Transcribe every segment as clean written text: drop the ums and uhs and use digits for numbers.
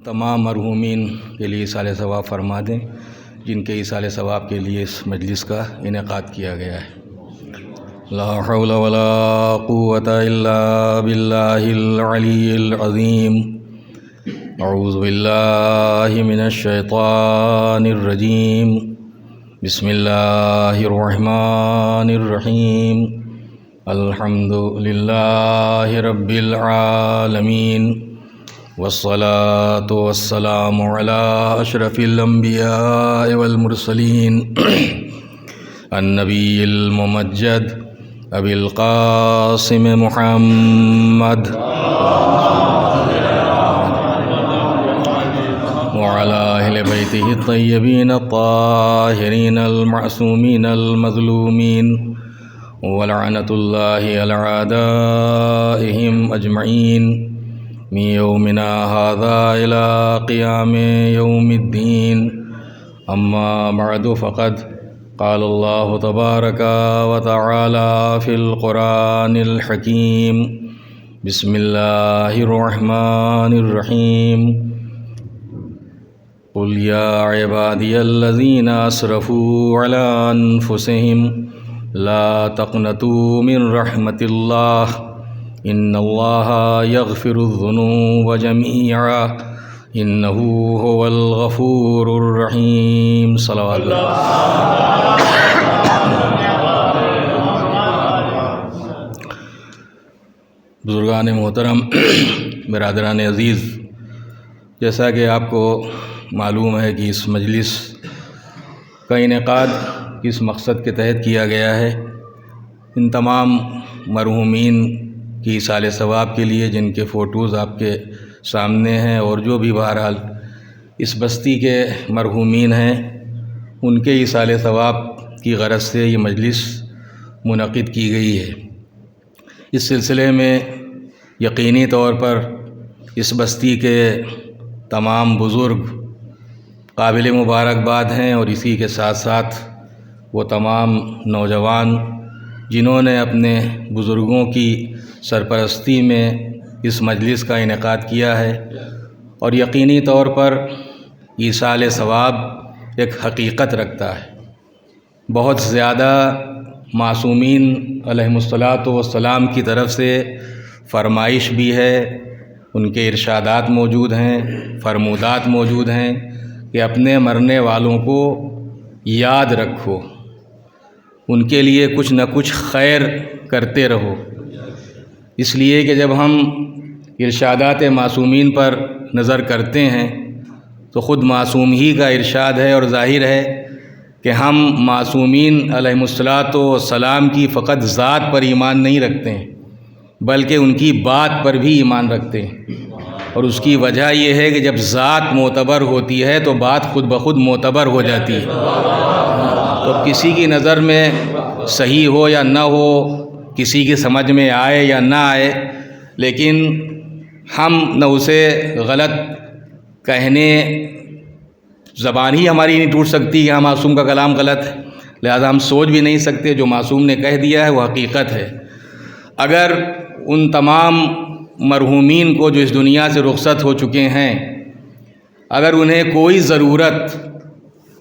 تمام مرحومین کے لیے ایصال ثواب فرما دیں جن کے ایصال ثواب کے لیے اس مجلس کا انعقاد کیا گیا ہے۔ لا حول ولا قوة الا باللہ العلی العظیم۔ اعوذ باللہ من الشیطان الرجیم۔ بسم اللہ الرحمن الرحیم۔ الحمد للہ رب العالمین، والصلاة والسلام على أشرف الأنبياء والمرسلين النبي الممجد أبي القاسم محمد وعلى أهل بيته الطيبين الطاهرين المعصومين المظلومين ولعنة الله على أعدائهم أجمعين من يومنا هذا إلى قيام يوم الدين. أما بعد فقد قال الله تبارك وتعالى في القرآن الحكيم. بسم الله الرحمن الرحيم. قل يا عبادي الذين أسرفوا على أنفسهم لا تقنطوا من رحمة الله ان اللہ یغفر الذنوب جميعا انہ هو الغفور الرحیم۔ صلوات اللہ۔ بزرگان محترم، برادران عزیز، جیسا کہ آپ کو معلوم ہے کہ اس مجلس کا انعقاد کس مقصد کے تحت کیا گیا ہے، ان تمام مرحومین کی ایصال ثواب کے لیے جن کے فوٹوز آپ کے سامنے ہیں، اور جو بھی بہرحال اس بستی کے مرحومین ہیں ان کے ایصال ثواب کی غرض سے یہ مجلس منعقد کی گئی ہے۔ اس سلسلے میں یقینی طور پر اس بستی کے تمام بزرگ قابل مبارکباد ہیں، اور اسی کے ساتھ ساتھ وہ تمام نوجوان جنہوں نے اپنے بزرگوں کی سرپرستی میں اس مجلس کا انعقاد کیا ہے، اور یقینی طور پر ایصال ثواب ایک حقیقت رکھتا ہے۔ بہت زیادہ معصومین علیہم الصلاۃ والسلام کی طرف سے فرمائش بھی ہے، ان کے ارشادات موجود ہیں، فرمودات موجود ہیں کہ اپنے مرنے والوں کو یاد رکھو، ان کے لیے کچھ نہ کچھ خیر کرتے رہو۔ اس لیے کہ جب ہم ارشادات معصومین پر نظر کرتے ہیں تو خود معصوم ہی کا ارشاد ہے، اور ظاہر ہے کہ ہم معصومین علیہم الصلاۃ والسلام کی فقط ذات پر ایمان نہیں رکھتے ہیں بلکہ ان کی بات پر بھی ایمان رکھتے ہیں، اور اس کی وجہ یہ ہے کہ جب ذات معتبر ہوتی ہے تو بات خود بخود معتبر ہو جاتی ہے۔ تو کسی کی نظر میں صحیح ہو یا نہ ہو، کسی کی سمجھ میں آئے یا نہ آئے، لیکن ہم نہ اسے غلط کہنے، زبان ہی ہماری نہیں ٹوٹ سکتی کہ ہاں معصوم کا کلام غلط ہے، لہذا ہم سوچ بھی نہیں سکتے، جو معصوم نے کہہ دیا ہے وہ حقیقت ہے۔ اگر ان تمام مرحومین کو جو اس دنیا سے رخصت ہو چکے ہیں، اگر انہیں کوئی ضرورت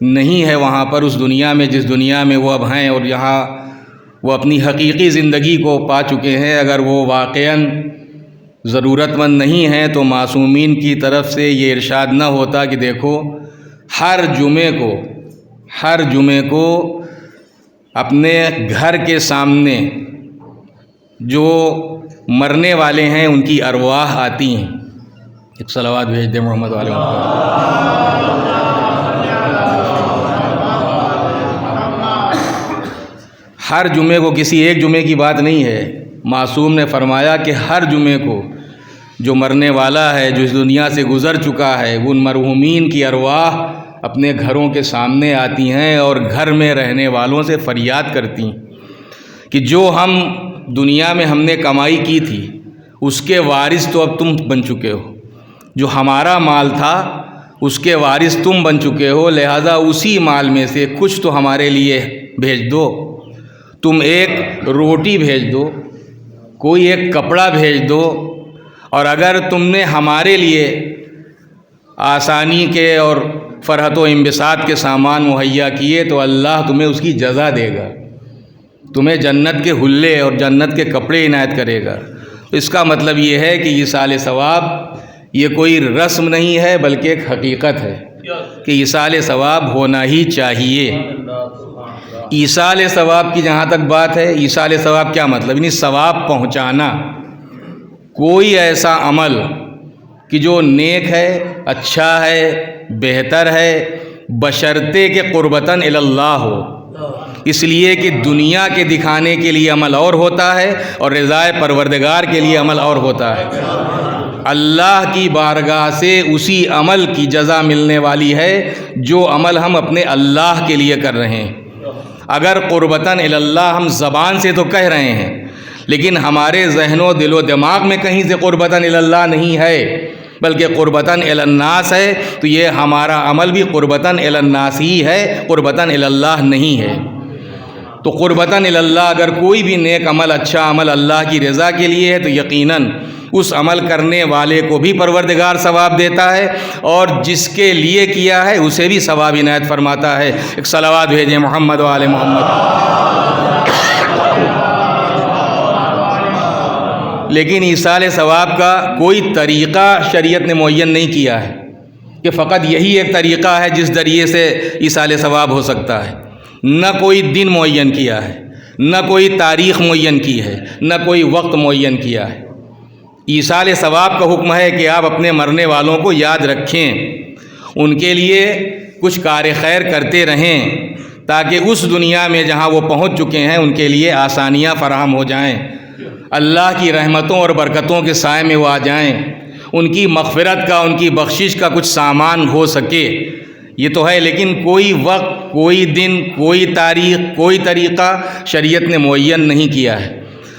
نہیں ہے وہاں پر اس دنیا میں جس دنیا میں وہ اب ہیں، اور یہاں وہ اپنی حقیقی زندگی کو پا چکے ہیں، اگر وہ واقعاً ضرورت مند نہیں ہیں تو معصومین کی طرف سے یہ ارشاد نہ ہوتا کہ دیکھو ہر جمعے کو اپنے گھر کے سامنے جو مرنے والے ہیں ان کی ارواح آتی ہیں۔ ایک صلوات بھیج دیں محمد علیہ وسلم۔ ہر جمعے کو، کسی ایک جمعے کی بات نہیں ہے، معصوم نے فرمایا کہ ہر جمعے کو جو مرنے والا ہے، جو اس دنیا سے گزر چکا ہے، ان مرحومین کی ارواح اپنے گھروں کے سامنے آتی ہیں اور گھر میں رہنے والوں سے فریاد کرتی ہیں کہ جو ہم دنیا میں ہم نے کمائی کی تھی اس کے وارث تو اب تم بن چکے ہو، جو ہمارا مال تھا اس کے وارث تم بن چکے ہو، لہذا اسی مال میں سے کچھ تو ہمارے لیے بھیج دو، تم ایک روٹی بھیج دو، کوئی ایک کپڑا بھیج دو، اور اگر تم نے ہمارے لیے آسانی کے اور فرحت و انبساط کے سامان مہیا کیے تو اللہ تمہیں اس کی جزا دے گا، تمہیں جنت کے حلے اور جنت کے کپڑے عنایت کرے گا۔ تو اس کا مطلب یہ ہے کہ ایصال ثواب یہ کوئی رسم نہیں ہے بلکہ ایک حقیقت ہے کہ ایصال ثواب ہونا ہی چاہیے۔ ایصال ثواب کی جہاں تک بات ہے، ایصال ثواب کیا مطلب؟ یعنی ثواب پہنچانا۔ کوئی ایسا عمل کہ جو نیک ہے، اچھا ہے، بہتر ہے، بشرطے کہ قربتاً الی اللہ ہو۔ اس لیے کہ دنیا کے دکھانے کے لیے عمل اور ہوتا ہے اور رضائے پروردگار کے لیے عمل اور ہوتا ہے۔ اللہ کی بارگاہ سے اسی عمل کی جزا ملنے والی ہے جو عمل ہم اپنے اللہ کے لیے کر رہے ہیں۔ اگر قربتاً الی اللہ ہم زبان سے تو کہہ رہے ہیں لیکن ہمارے ذہن و دل و دماغ میں کہیں سے قربتاً الی اللہ نہیں ہے بلکہ قربتاً الی الناس ہے، تو یہ ہمارا عمل بھی قربتاً الی الناس ہی ہے، قربتاً الی اللہ نہیں ہے۔ تو قربتاً الی اللہ اگر کوئی بھی نیک عمل، اچھا عمل اللہ کی رضا کے لیے ہے تو یقیناً اس عمل کرنے والے کو بھی پروردگار ثواب دیتا ہے اور جس کے لیے کیا ہے اسے بھی ثواب عنایت فرماتا ہے۔ ایک صلوات بھیجیں محمد و آل محمد۔ لیکن ایصال ثواب کا کوئی طریقہ شریعت نے معین نہیں کیا ہے کہ فقط یہی ایک طریقہ ہے جس ذریعے سے ایصال ثواب ہو سکتا ہے۔ نہ کوئی دن معین کیا ہے، نہ کوئی تاریخ معین کی ہے، نہ کوئی وقت معین کیا ہے۔ ایصال ثواب کا حکم ہے کہ آپ اپنے مرنے والوں کو یاد رکھیں، ان کے لیے کچھ کار خیر کرتے رہیں تاکہ اس دنیا میں جہاں وہ پہنچ چکے ہیں ان کے لیے آسانیاں فراہم ہو جائیں، اللہ کی رحمتوں اور برکتوں کے سائے میں وہ آ جائیں، ان کی مغفرت کا، ان کی بخشش کا کچھ سامان ہو سکے۔ یہ تو ہے، لیکن کوئی وقت، کوئی دن، کوئی تاریخ، کوئی طریقہ شریعت نے معین نہیں کیا ہے۔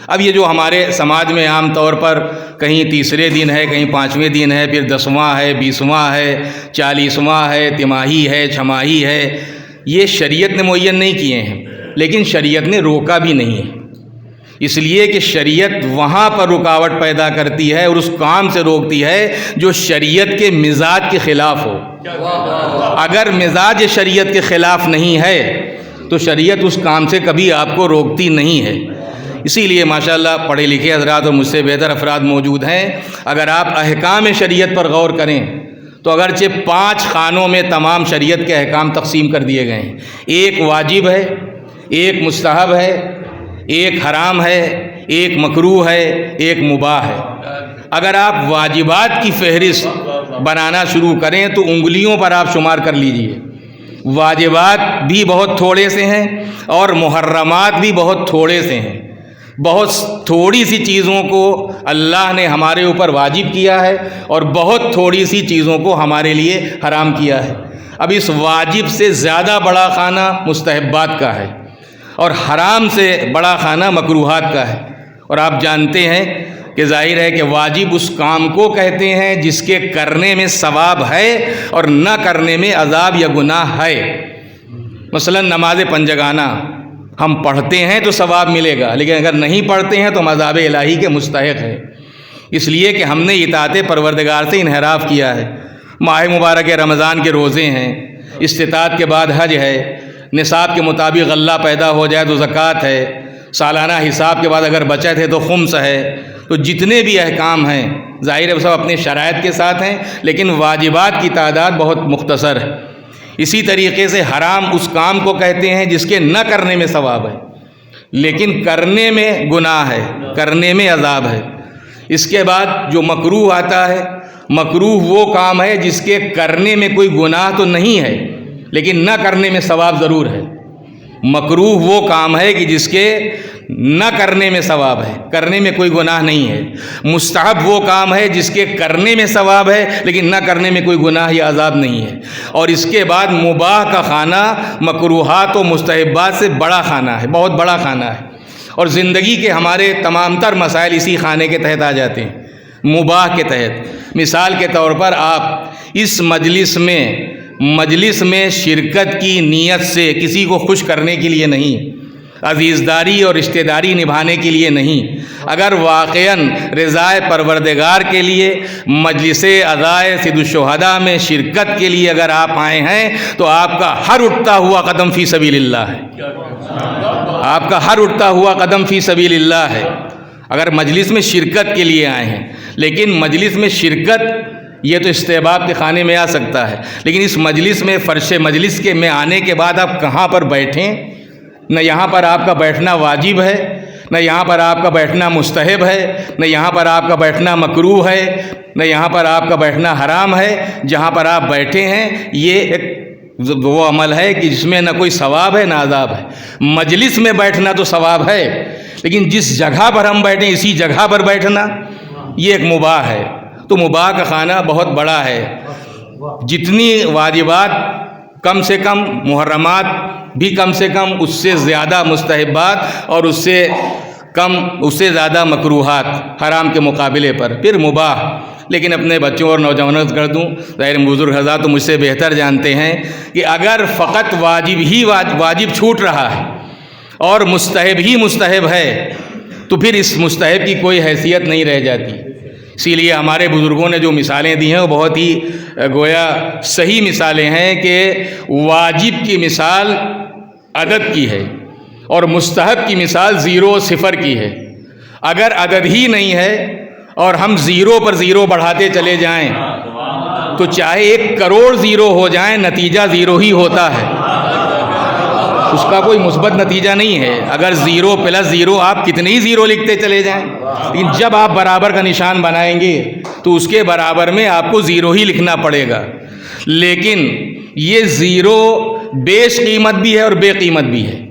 اب یہ جو ہمارے سماج میں عام طور پر کہیں تیسرے دن ہے، کہیں 5ویں دن ہے، پھر 10واں ہے، 20واں ہے، 40واں ہے، تماہی ہے، چھماہی ہے، یہ شریعت نے معین نہیں کیے ہیں لیکن شریعت نے روکا بھی نہیں ہے، اس لیے کہ شریعت وہاں پر رکاوٹ پیدا کرتی ہے اور اس کام سے روکتی ہے جو شریعت کے مزاج کے خلاف ہو۔ اگر مزاج شریعت کے خلاف نہیں ہے تو شریعت اس کام سے کبھی آپ کو روکتی نہیں ہے۔ اسی لیے ماشاءاللہ پڑھے لکھے حضرات اور مجھ سے بہتر افراد موجود ہیں، اگر آپ احکام شریعت پر غور کریں تو اگرچہ 5 خانوں میں تمام شریعت کے احکام تقسیم کر دیے گئے ہیں، ایک واجب ہے، ایک مستحب ہے، ایک حرام ہے، ایک مکروہ ہے، ایک مباح ہے۔ اگر آپ واجبات کی فہرست بنانا شروع کریں تو انگلیوں پر آپ شمار کر لیجئے، واجبات بھی بہت تھوڑے سے ہیں اور محرمات بھی بہت تھوڑے سے ہیں۔ بہت تھوڑی سی چیزوں کو اللہ نے ہمارے اوپر واجب کیا ہے اور بہت تھوڑی سی چیزوں کو ہمارے لیے حرام کیا ہے۔ اب اس واجب سے زیادہ بڑا خانہ مستحبات کا ہے اور حرام سے بڑا خانہ مکروہات کا ہے، اور آپ جانتے ہیں کہ ظاہر ہے کہ واجب اس کام کو کہتے ہیں جس کے کرنے میں ثواب ہے اور نہ کرنے میں عذاب یا گناہ ہے۔ مثلا نماز پنجگانہ ہم پڑھتے ہیں تو ثواب ملے گا، لیکن اگر نہیں پڑھتے ہیں تو ہم عذاب الہی کے مستحق ہیں، اس لیے کہ ہم نے اطاعت پروردگار سے انحراف کیا ہے۔ ماہ مبارک رمضان کے روزے ہیں، استطاعت کے بعد حج ہے، نصاب کے مطابق غلہ پیدا ہو جائے تو زکوٰۃ ہے، سالانہ حساب کے بعد اگر بچت ہے تو خمس ہے۔ تو جتنے بھی احکام ہیں ظاہر ہے وہ سب اپنے شرائط کے ساتھ ہیں لیکن واجبات کی تعداد بہت مختصر ہے۔ اسی طریقے سے حرام اس کام کو کہتے ہیں جس کے نہ کرنے میں ثواب ہے لیکن کرنے میں گناہ ہے، کرنے میں عذاب ہے۔ اس کے بعد جو مکروہ آتا ہے، مکروہ وہ کام ہے جس کے کرنے میں کوئی گناہ تو نہیں ہے لیکن نہ کرنے میں ثواب ضرور ہے۔ مکروہ وہ کام ہے کہ جس کے نہ کرنے میں ثواب ہے، کرنے میں کوئی گناہ نہیں ہے۔ مستحب وہ کام ہے جس کے کرنے میں ثواب ہے لیکن نہ کرنے میں کوئی گناہ یا عذاب نہیں ہے۔ اور اس کے بعد مباح کا خانہ مکروہات و مستحبات سے بڑا خانہ ہے، بہت بڑا خانہ ہے، اور زندگی کے ہمارے تمام تر مسائل اسی خانے کے تحت آ جاتے ہیں، مباح کے تحت۔ مثال کے طور پر آپ اس مجلس میں شرکت کی نیت سے کسی کو خوش کرنے کے لیے نہیں، عزیزداری اور رشتہ داری نبھانے کے لیے نہیں، اگر واقعاً رضائے پروردگار کے لیے مجلس عزائے سید الشہداء میں شرکت کے لیے اگر آپ آئے ہیں تو آپ کا ہر اٹھتا ہوا قدم فی سبیل اللہ ہے، آپ کا ہر اٹھتا ہوا قدم فی سبیل اللہ ہے اگر مجلس میں شرکت کے لیے آئے ہیں۔ لیکن مجلس میں شرکت یہ تو استحباب کے خانے میں آ سکتا ہے، لیکن اس مجلس میں فرش مجلس کے میں آنے کے بعد آپ کہاں پر بیٹھیں، نہ یہاں پر آپ کا بیٹھنا واجب ہے، نہ یہاں پر آپ کا بیٹھنا مستحب ہے، نہ یہاں پر آپ کا بیٹھنا مکروہ ہے، نہ یہاں پر آپ کا بیٹھنا حرام ہے۔ جہاں پر آپ بیٹھے ہیں یہ ایک وہ عمل ہے کہ جس میں نہ کوئی ثواب ہے نہ عذاب ہے۔ مجلس میں بیٹھنا تو ثواب ہے، لیکن جس جگہ پر ہم بیٹھیں اسی جگہ پر بیٹھنا یہ ایک مباح ہے۔ تو مباح کا خانہ بہت بڑا ہے، جتنی واجبات کم سے کم، محرمات بھی کم سے کم، اس سے زیادہ مستحبات اور اس سے زیادہ مکروہات حرام کے مقابلے پر، پھر مباح۔ لیکن اپنے بچوں اور نوجوانوں سے کر دوں، ظاہر بزرگ حضرات تو مجھ سے بہتر جانتے ہیں کہ اگر فقط واجب چھوٹ رہا ہے اور مستحب ہی مستحب ہے تو پھر اس مستحب کی کوئی حیثیت نہیں رہ جاتی۔ اسی لیے ہمارے بزرگوں نے جو مثالیں دی ہیں وہ بہت ہی گویا صحیح مثالیں ہیں کہ واجب کی مثال عدد کی ہے اور مستحب کی مثال 0 و 0 کی ہے۔ اگر عدد ہی نہیں ہے اور ہم 0 پر 0 بڑھاتے چلے جائیں تو چاہے 1 کروڑ 0 ہو جائیں نتیجہ 0 ہی ہوتا ہے، اس کا کوئی مثبت نتیجہ نہیں ہے۔ اگر 0 + 0 آپ کتنے ہی 0 لکھتے چلے جائیں، لیکن جب آپ برابر کا نشان بنائیں گے تو اس کے برابر میں آپ کو 0 ہی لکھنا پڑے گا۔ لیکن یہ 0 بیش قیمت بھی ہے اور بے قیمت بھی ہے،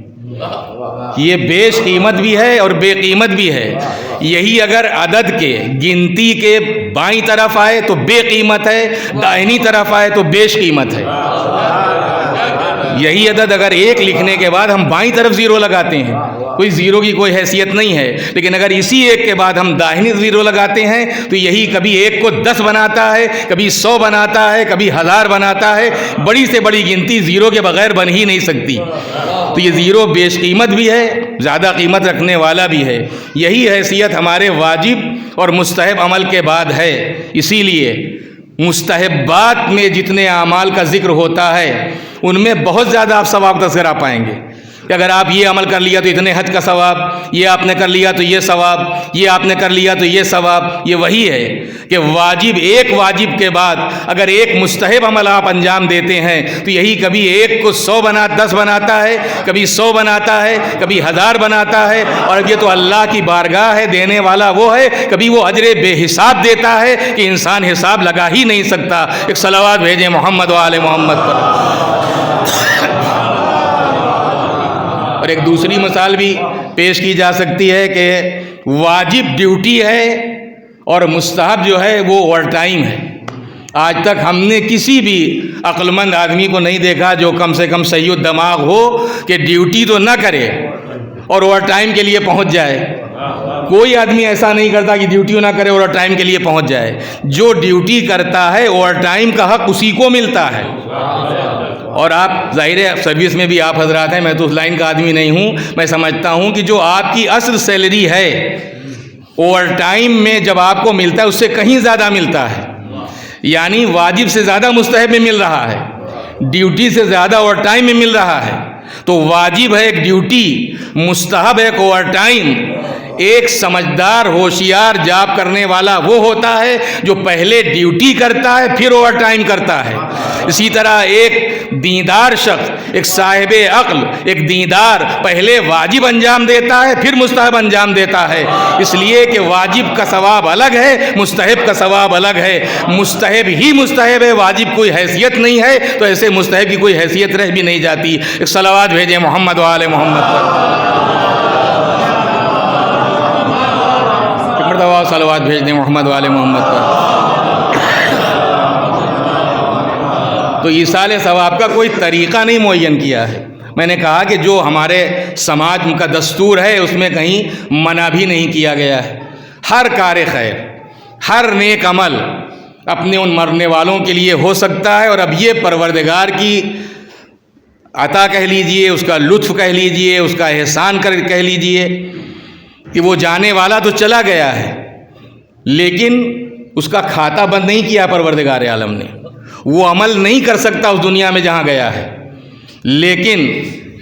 یہ بیش قیمت بھی ہے اور بے قیمت بھی ہے۔ یہی اگر عدد کے گنتی کے بائیں طرف آئے تو بے قیمت ہے، دائنی طرف آئے تو بیش قیمت ہے۔ یہی عدد اگر 1 لکھنے کے بعد ہم بائیں طرف 0 لگاتے ہیں، کوئی 0 کی کوئی حیثیت نہیں ہے، لیکن اگر اسی 1 کے بعد ہم داہنی 0 لگاتے ہیں تو یہی کبھی 1 کو 10 بناتا ہے، کبھی 100 بناتا ہے، کبھی 1000 بناتا ہے۔ بڑی سے بڑی گنتی 0 کے بغیر بن ہی نہیں سکتی۔ تو یہ 0 بیش قیمت بھی ہے، زیادہ قیمت رکھنے والا بھی ہے۔ یہی حیثیت ہمارے واجب اور مستحب عمل کے بعد ہے۔ اسی لیے مستحبات میں جتنے اعمال کا ذکر ہوتا ہے ان میں بہت زیادہ آپ ثواب تذکرہ پائیں گے کہ اگر آپ یہ عمل کر لیا تو اتنے حج کا ثواب، یہ آپ نے کر لیا تو یہ ثواب، یہ آپ نے کر لیا تو یہ ثواب۔ یہ وہی ہے کہ ایک واجب کے بعد اگر ایک مستحب عمل آپ انجام دیتے ہیں تو یہی کبھی 1 کو 10 بناتا ہے، کبھی 100 بناتا ہے، کبھی 1000 بناتا ہے۔ اور یہ تو اللہ کی بارگاہ ہے، دینے والا وہ ہے، کبھی وہ اجر بے حساب دیتا ہے کہ انسان حساب لگا ہی نہیں سکتا۔ ایک صلوات بھیجیں محمد و آل محمد پر۔ اور ایک دوسری مثال بھی پیش کی جا سکتی ہے کہ واجب ڈیوٹی ہے اور مستحب جو ہے وہ اوور ٹائم ہے۔ آج تک ہم نے کسی بھی عقل مند آدمی کو نہیں دیکھا جو کم سے کم صحیح الدماغ ہو کہ ڈیوٹی تو نہ کرے اور اوور ٹائم کے لیے پہنچ جائے۔ کوئی آدمی ایسا نہیں کرتا کہ ڈیوٹی نہ کرے اوور ٹائم کے لیے پہنچ جائے۔ جو ڈیوٹی کرتا ہے اوور ٹائم کا حق اسی کو ملتا ہے۔ اور آپ ظاہر ہے سروس میں بھی آپ حضرات ہیں، میں تو اس لائن کا آدمی نہیں ہوں، میں سمجھتا ہوں کہ جو آپ کی اصل سیلری ہے اوور ٹائم میں جب آپ کو ملتا ہے اس سے کہیں زیادہ ملتا ہے، یعنی واجب سے زیادہ مستحب میں مل رہا ہے، ڈیوٹی سے زیادہ اوور ٹائم میں مل رہا ہے۔ تو واجب ہے ایک ڈیوٹی، مستحب ہے ایک اوور ٹائم۔ ایک سمجھدار ہوشیار جاب کرنے والا وہ ہوتا ہے جو پہلے ڈیوٹی کرتا ہے پھر اوور ٹائم کرتا ہے۔ اسی طرح ایک دیندار شخص، ایک صاحب عقل، ایک دیندار پہلے واجب انجام دیتا ہے پھر مستحب انجام دیتا ہے، اس لیے کہ واجب کا ثواب الگ ہے، مستحب کا ثواب الگ ہے۔ مستحب ہی مستحب ہے، واجب کوئی حیثیت نہیں ہے، تو ایسے مستحب کی کوئی حیثیت رہ بھی نہیں جاتی۔ ایک صلوات بھیجیں محمد و آل محمد پر۔ صلوات بھیج دیں محمد والے محمد پر۔ تو ایصال ثواب کا کوئی طریقہ نہیں معین کیا ہے۔ میں نے کہا کہ جو ہمارے سماج کا دستور ہے اس میں کہیں منع بھی نہیں کیا گیا ہے۔ ہر کار خیر، ہر نیک عمل اپنے ان مرنے والوں کے لیے ہو سکتا ہے، اور اب یہ پروردگار کی عطا کہہ لیجئے، اس کا لطف کہہ لیجئے، اس کا احسان کہہ لیجئے کہ وہ جانے والا تو چلا گیا ہے، لیکن اس کا کھاتہ بند نہیں کیا پروردگار عالم نے. وہ عمل نہیں کر سکتا اس دنیا میں جہاں گیا ہے، لیکن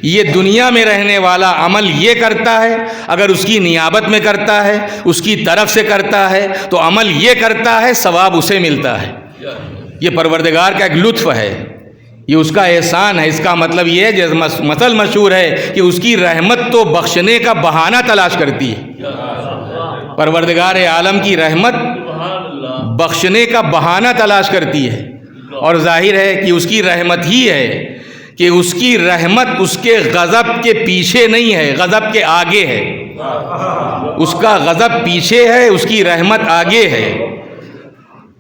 یہ دنیا میں رہنے والا عمل یہ کرتا ہے، اگر اس کی نیابت میں کرتا ہے، اس کی طرف سے کرتا ہے تو عمل یہ کرتا ہے، ثواب اسے ملتا ہے. یہ پروردگار کا ایک لطف ہے، یہ اس کا احسان ہے. اس کا مطلب یہ ہے، جیسے مثل مشہور ہے کہ اس کی رحمت تو بخشنے کا بہانہ تلاش کرتی ہے. پروردگار عالم کی رحمت بخشنے کا بہانہ تلاش کرتی ہے، اور ظاہر ہے کہ اس کی رحمت ہی ہے کہ اس کی رحمت اس کے غضب کے پیچھے نہیں ہے، غضب کے آگے ہے. اس کا غضب پیچھے ہے، اس کی رحمت آگے ہے.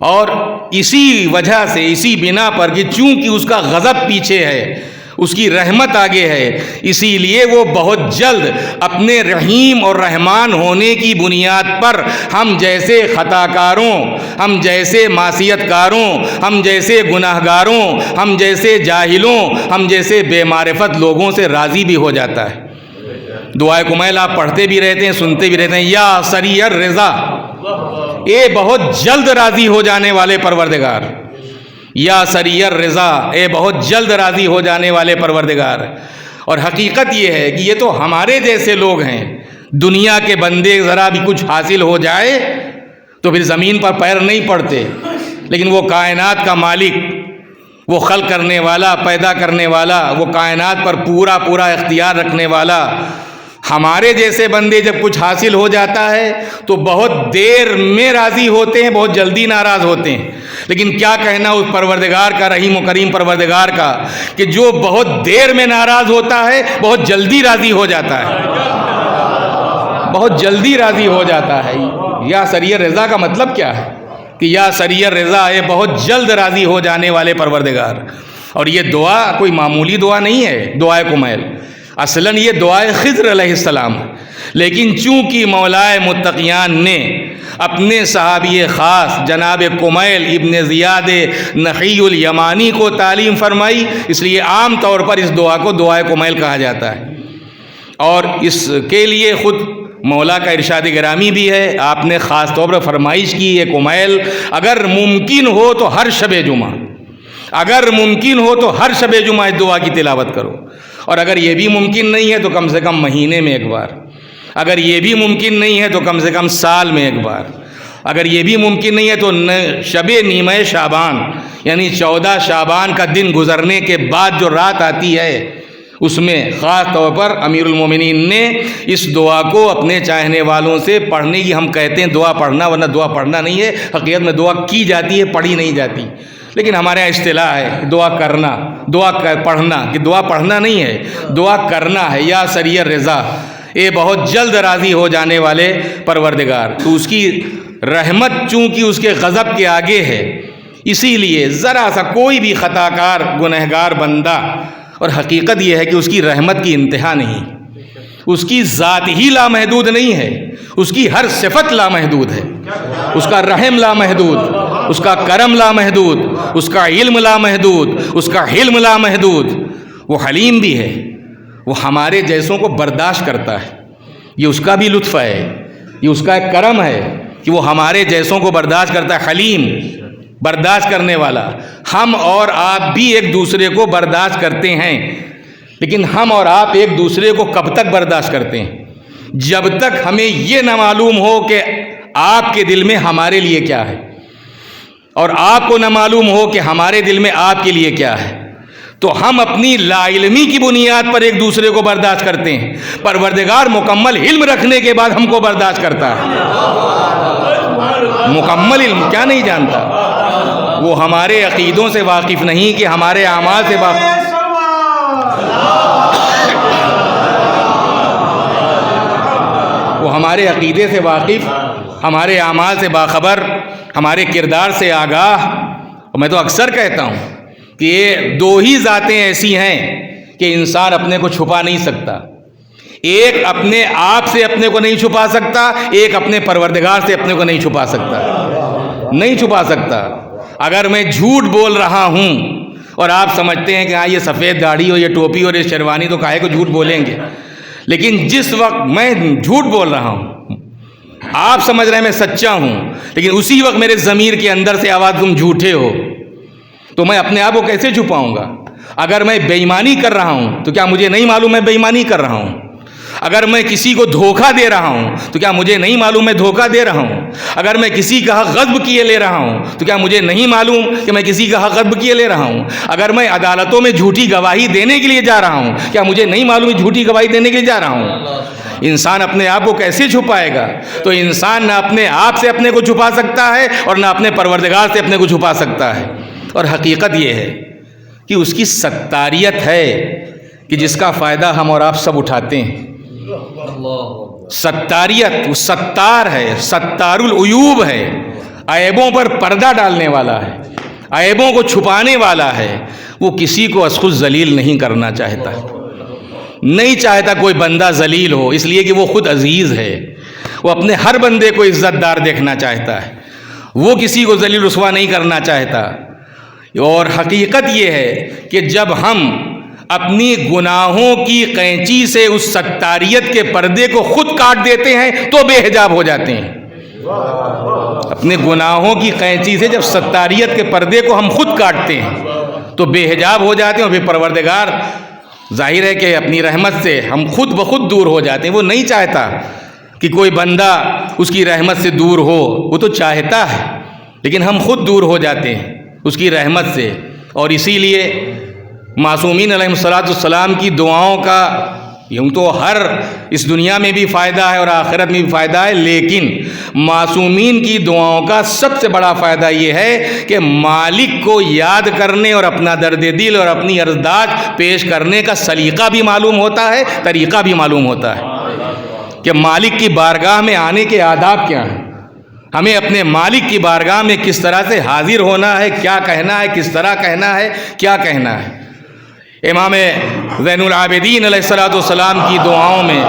اور اسی وجہ سے، اسی بنا پر کہ چونکہ اس کا غضب پیچھے ہے، اس کی رحمت آگے ہے، اسی لیے وہ بہت جلد اپنے رحیم اور رحمان ہونے کی بنیاد پر ہم جیسے خطا کاروں، ہم جیسے معصیت کاروں، ہم جیسے گناہ گاروں، ہم جیسے جاہلوں، ہم جیسے بے معرفت لوگوں سے راضی بھی ہو جاتا ہے. دعائے کمیل آپ پڑھتے بھی رہتے ہیں، سنتے بھی رہتے ہیں، یا سریع الرضا، اے بہت جلد راضی ہو جانے والے پروردگار. یا سریع الرضا، اے بہت جلد راضی ہو جانے والے پروردگار. اور حقیقت یہ ہے کہ یہ تو ہمارے جیسے لوگ ہیں. دنیا کے بندے ذرا بھی کچھ حاصل ہو جائے تو پھر زمین پر پیر نہیں پڑتے، لیکن وہ کائنات کا مالک، وہ خلق کرنے والا، پیدا کرنے والا، وہ کائنات پر پورا اختیار رکھنے والا، ہمارے جیسے بندے جب کچھ حاصل ہو جاتا ہے تو بہت دیر میں راضی ہوتے ہیں، بہت جلدی ناراض ہوتے ہیں. لیکن کیا کہنا اس پروردگار کا، رحیم و کریم پروردگار کا، کہ جو بہت دیر میں ناراض ہوتا ہے بہت جلدی راضی ہو جاتا ہے، بہت جلدی راضی ہو جاتا ہے. یا سریع رضا کا مطلب کیا ہے کہ یا سریع رضا، یہ بہت جلد راضی ہو جانے والے پروردگار. اور یہ دعا کوئی معمولی دعا نہیں ہے، دعائے کمیل. اصلاً یہ دعائے خضر علیہ السلام ہے، لیکن چونکہ مولائے متقیان نے اپنے صحابی خاص جناب کمیل ابن زیاد نخی الیمانی کو تعلیم فرمائی، اس لیے عام طور پر اس دعا کو دعائے کمیل کہا جاتا ہے. اور اس کے لیے خود مولا کا ارشاد گرامی بھی ہے. آپ نے خاص طور پر فرمائش کی، یہ کمیل اگر ممکن ہو تو ہر شب جمعہ، اگر ممکن ہو تو ہر شب جمعہ اس دعا کی تلاوت کرو. اور اگر یہ بھی ممکن نہیں ہے تو کم سے کم مہینے میں ایک بار، اگر یہ بھی ممکن نہیں ہے تو کم سے کم سال میں ایک بار، اگر یہ بھی ممکن نہیں ہے تو شب نیمہ شعبان، یعنی 14 شعبان کا دن گزرنے کے بعد جو رات آتی ہے، اس میں خاص طور پر امیر المومنین نے اس دعا کو اپنے چاہنے والوں سے پڑھنے کی، ہم کہتے ہیں دعا پڑھنا، ورنہ دعا پڑھنا نہیں ہے، حقیقت میں دعا کی جاتی ہے، پڑھی نہیں جاتی. لیکن ہمارے یہاں اصطلاح ہے دعا کرنا، دعا پڑھنا، کہ دعا پڑھنا نہیں ہے، دعا کرنا ہے. یا سریع الرضا، اے بہت جلد راضی ہو جانے والے پروردگار. تو اس کی رحمت چونکہ اس کے غضب کے آگے ہے، اسی لیے ذرا سا کوئی بھی خطا کار گنہگار بندہ، اور حقیقت یہ ہے کہ اس کی رحمت کی انتہا نہیں، اس کی ذات ہی لامحدود نہیں ہے، اس کی ہر صفت لامحدود ہے. اس کا رحم لامحدود، اس کا کرم لامحدود، اس کا علم لامحدود، اس کا حلم لامحدود. وہ حلیم بھی ہے، وہ ہمارے جیسوں کو برداشت کرتا ہے. یہ اس کا بھی لطف ہے، یہ اس کا ایک کرم ہے کہ وہ ہمارے جیسوں کو برداشت کرتا ہے. حلیم، برداشت کرنے والا. ہم اور آپ بھی ایک دوسرے کو برداشت کرتے ہیں، لیکن ہم اور آپ ایک دوسرے کو کب تک برداشت کرتے ہیں؟ جب تک ہمیں یہ نہ معلوم ہو کہ آپ کے دل میں ہمارے لیے کیا ہے، اور آپ کو نہ معلوم ہو کہ ہمارے دل میں آپ کے لیے کیا ہے. تو ہم اپنی لا علمی کی بنیاد پر ایک دوسرے کو برداشت کرتے ہیں. پروردگار مکمل علم رکھنے کے بعد ہم کو برداشت کرتا ہے. مکمل علم کیا نہیں جانتا؟ وہ ہمارے عقیدوں سے واقف نہیں کہ ہمارے اعمال سے واقف. وہ ہمارے عقیدے سے واقف، ہمارے اعمال سے باخبر، ہمارے کردار سے آگاہ. اور میں تو اکثر کہتا ہوں کہ یہ دو ہی ذاتیں ایسی ہیں کہ انسان اپنے کو چھپا نہیں سکتا. ایک اپنے آپ سے اپنے کو نہیں چھپا سکتا، ایک اپنے پروردگار سے اپنے کو نہیں چھپا سکتا. نہیں چھپا سکتا. اگر میں جھوٹ بول رہا ہوں اور آپ سمجھتے ہیں کہ ہاں یہ سفید داڑھی ہو، یہ ٹوپی اور یہ شیروانی تو کاہے کو جھوٹ بولیں گے. لیکن جس وقت میں جھوٹ بول رہا ہوں، آپ سمجھ رہے ہیں میں سچا ہوں، لیکن اسی وقت میرے ضمیر کے اندر سے آواز تم جھوٹے ہو، تو میں اپنے آپ کو کیسے چھپاؤں گا؟ اگر میں بے ایمانی کر رہا ہوں تو کیا مجھے نہیں معلوم میں بے ایمانی کر رہا ہوں؟ اگر میں کسی کو دھوکہ دے رہا ہوں تو کیا مجھے نہیں معلوم میں دھوکہ دے رہا ہوں؟ اگر میں کسی کا حق غصب کیے لے رہا ہوں تو کیا مجھے نہیں معلوم کہ میں کسی کا حق غصب کیے لے رہا ہوں؟ اگر میں عدالتوں میں جھوٹی گواہی دینے کے لیے جا رہا ہوں، کیا مجھے نہیں معلوم میں جھوٹی گواہی دینے کے لیے جا رہا ہوں؟ انسان اپنے آپ کو کیسے چھپائے گا؟ تو انسان نہ اپنے آپ سے اپنے کو چھپا سکتا ہے اور نہ اپنے پروردگار سے اپنے کو چھپا سکتا ہے. اور حقیقت یہ ہے کہ اس کی ستاریت ہے کہ جس کا فائدہ ہم اور آپ سب اٹھاتے ہیں. ستاریت، وہ ستار ہے، ستار العیوب ہے، عیبوں پر پردہ ڈالنے والا ہے، عیبوں کو چھپانے والا ہے. وہ کسی کو از خود ذلیل نہیں کرنا چاہتا، نہیں چاہتا کوئی بندہ ذلیل ہو، اس لیے کہ وہ خود عزیز ہے. وہ اپنے ہر بندے کو عزت دار دیکھنا چاہتا ہے، وہ کسی کو ذلیل رسوا نہیں کرنا چاہتا. اور حقیقت یہ ہے کہ جب ہم اپنی گناہوں کی قینچی سے اس ستاریت کے پردے کو خود کاٹ دیتے ہیں تو بے حجاب ہو جاتے ہیں. اپنے گناہوں کی قینچی سے جب ستاریت کے پردے کو ہم خود کاٹتے ہیں تو بے حجاب ہو جاتے ہیں. اور پھر پروردگار ظاہر ہے کہ اپنی رحمت سے ہم خود بخود دور ہو جاتے ہیں. وہ نہیں چاہتا کہ کوئی بندہ اس کی رحمت سے دور ہو، وہ تو چاہتا ہے، لیکن ہم خود دور ہو جاتے ہیں اس کی رحمت سے. اور اسی لیے معصومین علیہ السلام کی دعاؤں کا یوں تو ہر اس دنیا میں بھی فائدہ ہے اور آخرت میں بھی فائدہ ہے، لیکن معصومین کی دعاؤں کا سب سے بڑا فائدہ یہ ہے کہ مالک کو یاد کرنے اور اپنا درد دل اور اپنی عرضداد پیش کرنے کا سلیقہ بھی معلوم ہوتا ہے، طریقہ بھی معلوم ہوتا ہے کہ مالک کی بارگاہ میں آنے کے آداب کیا ہیں، ہمیں اپنے مالک کی بارگاہ میں کس طرح سے حاضر ہونا ہے، کیا کہنا ہے، کس طرح کہنا ہے، کیا کہنا ہے. امام زین العابدین علیہ السلام کی دعاؤں میں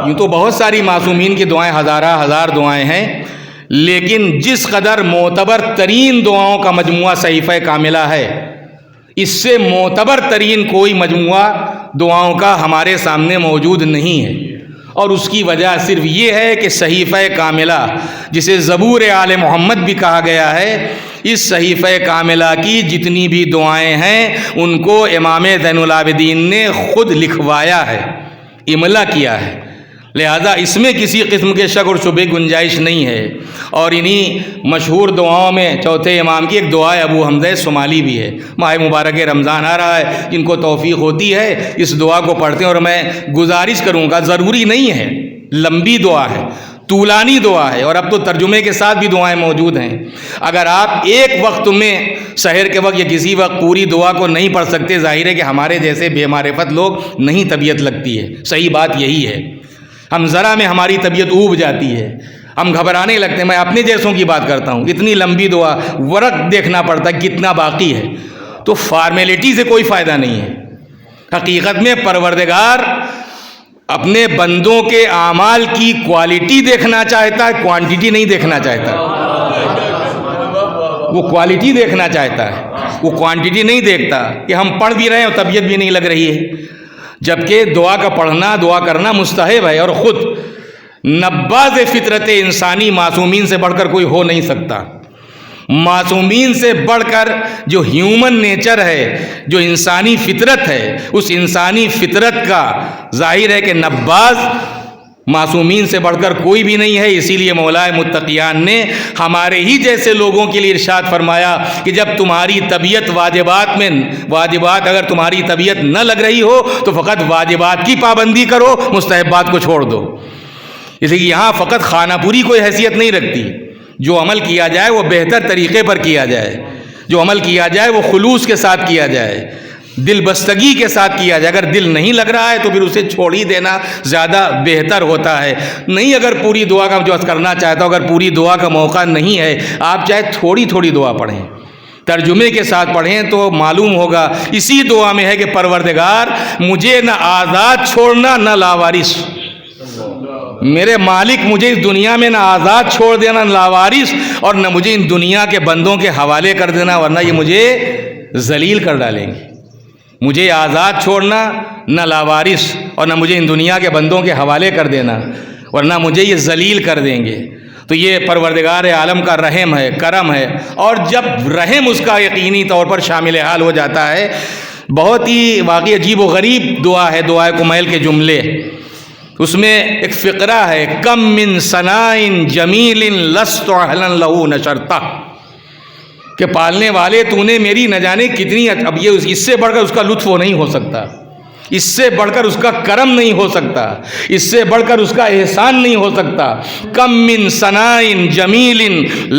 یوں تو بہت ساری معصومین کی دعائیں ہزار دعائیں ہیں، لیکن جس قدر معتبر ترین دعاؤں کا مجموعہ صحیفہ کاملہ ہے، اس سے معتبر ترین کوئی مجموعہ دعاؤں کا ہمارے سامنے موجود نہیں ہے. اور اس کی وجہ صرف یہ ہے کہ صحیفہ کاملہ جسے زبور آل محمد بھی کہا گیا ہے، اس صحیفہ کاملہ کی جتنی بھی دعائیں ہیں ان کو امام زین العابدین نے خود لکھوایا ہے، املا کیا ہے، لہذا اس میں کسی قسم کے شک اور شبہ گنجائش نہیں ہے. اور انہی مشہور دعاؤں میں چوتھے امام کی ایک دعا ابو حمزہ صومالی بھی ہے. ماہ مبارک رمضان آ رہا ہے، جن کو توفیق ہوتی ہے اس دعا کو پڑھتے ہیں. اور میں گزارش کروں گا، ضروری نہیں ہے، لمبی دعا ہے، طولانی دعا ہے، اور اب تو ترجمے کے ساتھ بھی دعائیں موجود ہیں. اگر آپ ایک وقت میں سحر کے وقت یا کسی وقت پوری دعا کو نہیں پڑھ سکتے، ظاہر ہے کہ ہمارے جیسے بے معرفت لوگ نہیں طبیعت لگتی ہے. صحیح بات یہی ہے، ہم ذرا میں ہماری طبیعت اوب جاتی ہے، ہم گھبرانے لگتے ہیں. میں اپنے جیسوں کی بات کرتا ہوں، اتنی لمبی دعا، ورق دیکھنا پڑتا ہے کتنا باقی ہے. تو فارمیلٹی سے کوئی فائدہ نہیں ہے. حقیقت میں پروردگار اپنے بندوں کے اعمال کی کوالٹی دیکھنا چاہتا ہے، کوانٹیٹی نہیں دیکھنا چاہتا. وہ کوالٹی دیکھنا چاہتا ہے، وہ کوانٹیٹی نہیں دیکھتا کہ ہم پڑھ بھی رہے ہیں اور طبیعت بھی نہیں لگ رہی ہے. جبکہ دعا کا پڑھنا، دعا کرنا مستحب ہے. اور خود نباز فطرت انسانی معصومین سے بڑھ کر کوئی ہو نہیں سکتا. معصومین سے بڑھ کر جو ہیومن نیچر ہے، جو انسانی فطرت ہے، اس انسانی فطرت کا ظاہر ہے کہ نباز معصومین سے بڑھ کر کوئی بھی نہیں ہے. اسی لیے مولا متقیان نے ہمارے ہی جیسے لوگوں کے لیے ارشاد فرمایا کہ جب تمہاری طبیعت واجبات اگر تمہاری طبیعت نہ لگ رہی ہو تو فقط واجبات کی پابندی کرو، مستحبات کو چھوڑ دو. اس لیے یہاں فقط خانہ پوری کوئی حیثیت نہیں رکھتی. جو عمل کیا جائے وہ بہتر طریقے پر کیا جائے، جو عمل کیا جائے وہ خلوص کے ساتھ کیا جائے، دل بستگی کے ساتھ کیا جائے. اگر دل نہیں لگ رہا ہے تو پھر اسے چھوڑ ہی دینا زیادہ بہتر ہوتا ہے. نہیں اگر پوری دعا کا جو کرنا چاہتا ہوں، اگر پوری دعا کا موقع نہیں ہے، آپ چاہے تھوڑی دعا پڑھیں، ترجمے کے ساتھ پڑھیں تو معلوم ہوگا. اسی دعا میں ہے کہ پروردگار مجھے نہ آزاد چھوڑنا نہ لاوارث. میرے مالک مجھے اس دنیا میں نہ آزاد چھوڑ دینا نہ لاوارث، اور نہ مجھے ان دنیا کے بندوں کے حوالے کر دینا، ورنہ یہ مجھے ذلیل کر ڈالیں گے۔ مجھے آزاد چھوڑنا نہ لاوارث، اور نہ مجھے ان دنیا کے بندوں کے حوالے کر دینا، ورنہ مجھے یہ ذلیل کر دیں گے۔ تو یہ پروردگار عالم کا رحم ہے، کرم ہے، اور جب رحم اس کا یقینی طور پر شامل حال ہو جاتا ہے، بہت ہی واقعی عجیب و غریب دعا ہے، دعائے کمیل کے جملے۔ اس میں ایک فقرہ ہے، کم من ثناء جمیل لست اہلا لہ نشرتہ، کہ پالنے والے تو نے میری نہ جانے کتنی، اب یہ اس سے بڑھ کر اس کا لطف وہ نہیں ہو سکتا، اس سے بڑھ کر اس کا کرم نہیں ہو سکتا، اس سے بڑھ کر اس کا احسان نہیں ہو سکتا۔ کم من ثناء جمیل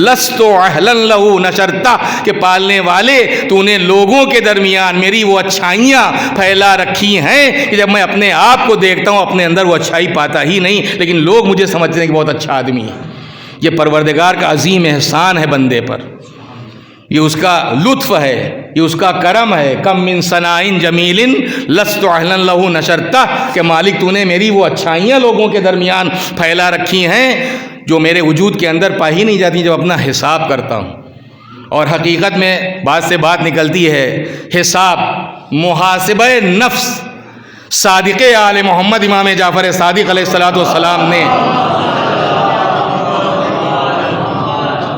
لست اہلا لہ نشرتہ، کہ پالنے والے تو نے لوگوں کے درمیان میری وہ اچھائیاں پھیلا رکھی ہیں کہ جب میں اپنے آپ کو دیکھتا ہوں اپنے اندر وہ اچھائی پاتا ہی نہیں، لیکن لوگ مجھے سمجھتے ہیں کہ بہت اچھا آدمی ہے۔ یہ پروردگار کا عظیم احسان ہے بندے پر، یہ اس کا لطف ہے، یہ اس کا کرم ہے۔ کم من ثناء جمیل لست اہلا لہ نشرتہ، کہ مالک تو نے میری وہ اچھائیاں لوگوں کے درمیان پھیلا رکھی ہیں جو میرے وجود کے اندر پا ہی نہیں جاتی جب اپنا حساب کرتا ہوں۔ اور حقیقت میں بات سے بات نکلتی ہے، حساب، محاسبہ نفس، صادق آل محمد امام جعفر صادق علیہ السلام نے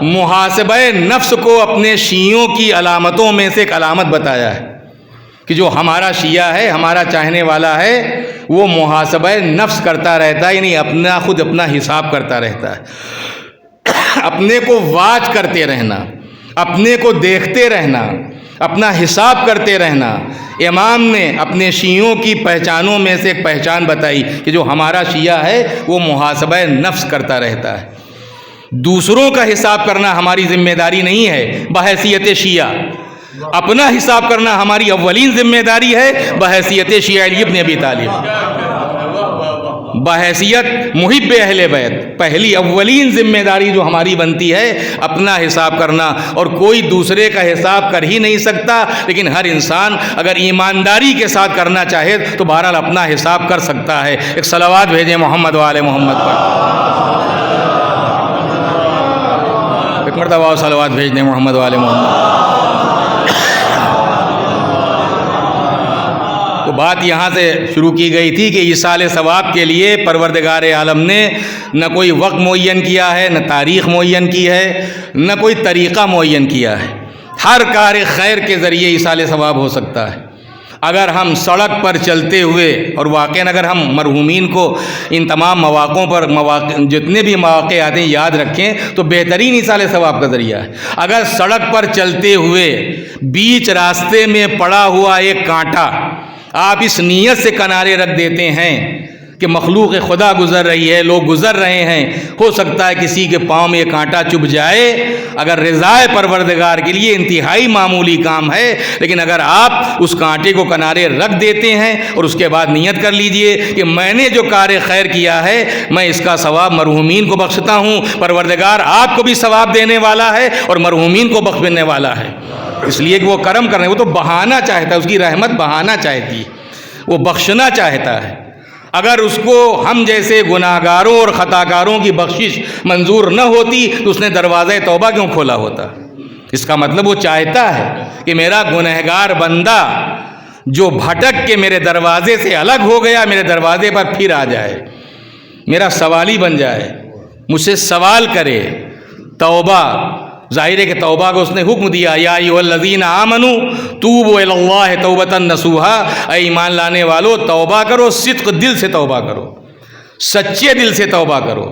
محاسبہ نفس کو اپنے شیعوں کی علامتوں میں سے ایک علامت بتایا ہے، کہ جو ہمارا شیعہ ہے، ہمارا چاہنے والا ہے، وہ محاسبہ نفس کرتا رہتا ہے، یعنی خود اپنا حساب کرتا رہتا ہے، اپنے کو واچ کرتے رہنا، اپنے کو دیکھتے رہنا، اپنا حساب کرتے رہنا۔ امام نے اپنے شیعوں کی پہچانوں میں سے ایک پہچان بتائی کہ جو ہمارا شیعہ ہے وہ محاسبہ نفس کرتا رہتا ہے۔ دوسروں کا حساب کرنا ہماری ذمہ داری نہیں ہے بحیثیت شیعہ، اپنا حساب کرنا ہماری اولین ذمہ داری ہے بحیثیت شیعہ علی ابن ابی طالب، بحیثیت محب اہل بیت۔ پہلی اولین ذمہ داری جو ہماری بنتی ہے اپنا حساب کرنا، اور کوئی دوسرے کا حساب کر ہی نہیں سکتا، لیکن ہر انسان اگر ایمانداری کے ساتھ کرنا چاہے تو بہرحال اپنا حساب کر سکتا ہے۔ ایک صلوات بھیجیں محمد وآل محمد پر، ایک مرتبہ صلوات بھیج دیں محمد والے محمد۔ تو بات یہاں سے شروع کی گئی تھی کہ ایصال ثواب کے لیے پروردگار عالم نے نہ کوئی وقت معین کیا ہے، نہ تاریخ معین کی ہے، نہ کوئی طریقہ معین کیا ہے۔ ہر کار خیر کے ذریعے ایصال ثواب ہو سکتا ہے۔ اگر ہم سڑک پر چلتے ہوئے، اور واقعاً اگر ہم مرحومین کو ان تمام مواقعوں پر جتنے بھی مواقع آتے ہیں یاد رکھیں تو بہترین ایصال ثواب کا ذریعہ ہے۔ اگر سڑک پر چلتے ہوئے بیچ راستے میں پڑا ہوا ایک کانٹا آپ اس نیت سے کنارے رکھ دیتے ہیں کہ مخلوق خدا گزر رہی ہے، لوگ گزر رہے ہیں، ہو سکتا ہے کسی کے پاؤں میں یہ کانٹا چبھ جائے، اگر رضائے پروردگار کے لیے انتہائی معمولی کام ہے، لیکن اگر آپ اس کانٹے کو کنارے رکھ دیتے ہیں اور اس کے بعد نیت کر لیجئے کہ میں نے جو کار خیر کیا ہے میں اس کا ثواب مرحومین کو بخشتا ہوں، پروردگار آپ کو بھی ثواب دینے والا ہے اور مرحومین کو بخشنے والا ہے، اس لیے کہ وہ کرم کرنے، وہ تو بہانا چاہتا ہے، اس کی رحمت بہانا چاہتی ہے، وہ بخشنا چاہتا ہے۔ اگر اس کو ہم جیسے گناہگاروں اور خطاکاروں کی بخشش منظور نہ ہوتی تو اس نے دروازہ توبہ کیوں کھولا ہوتا؟ اس کا مطلب وہ چاہتا ہے کہ میرا گنہگار بندہ جو بھٹک کے میرے دروازے سے الگ ہو گیا میرے دروازے پر پھر آ جائے، میرا سوالی بن جائے، مجھ سے سوال کرے۔ توبہ، ظاہر ہے کہ توبہ کو اس نے حکم دیا، یا ایھا الذین آمنوا توبوا الی اللہ توبۃ نصوحا، اے ایمان لانے والو توبہ کرو، صدق دل سے توبہ کرو، سچے دل سے توبہ کرو۔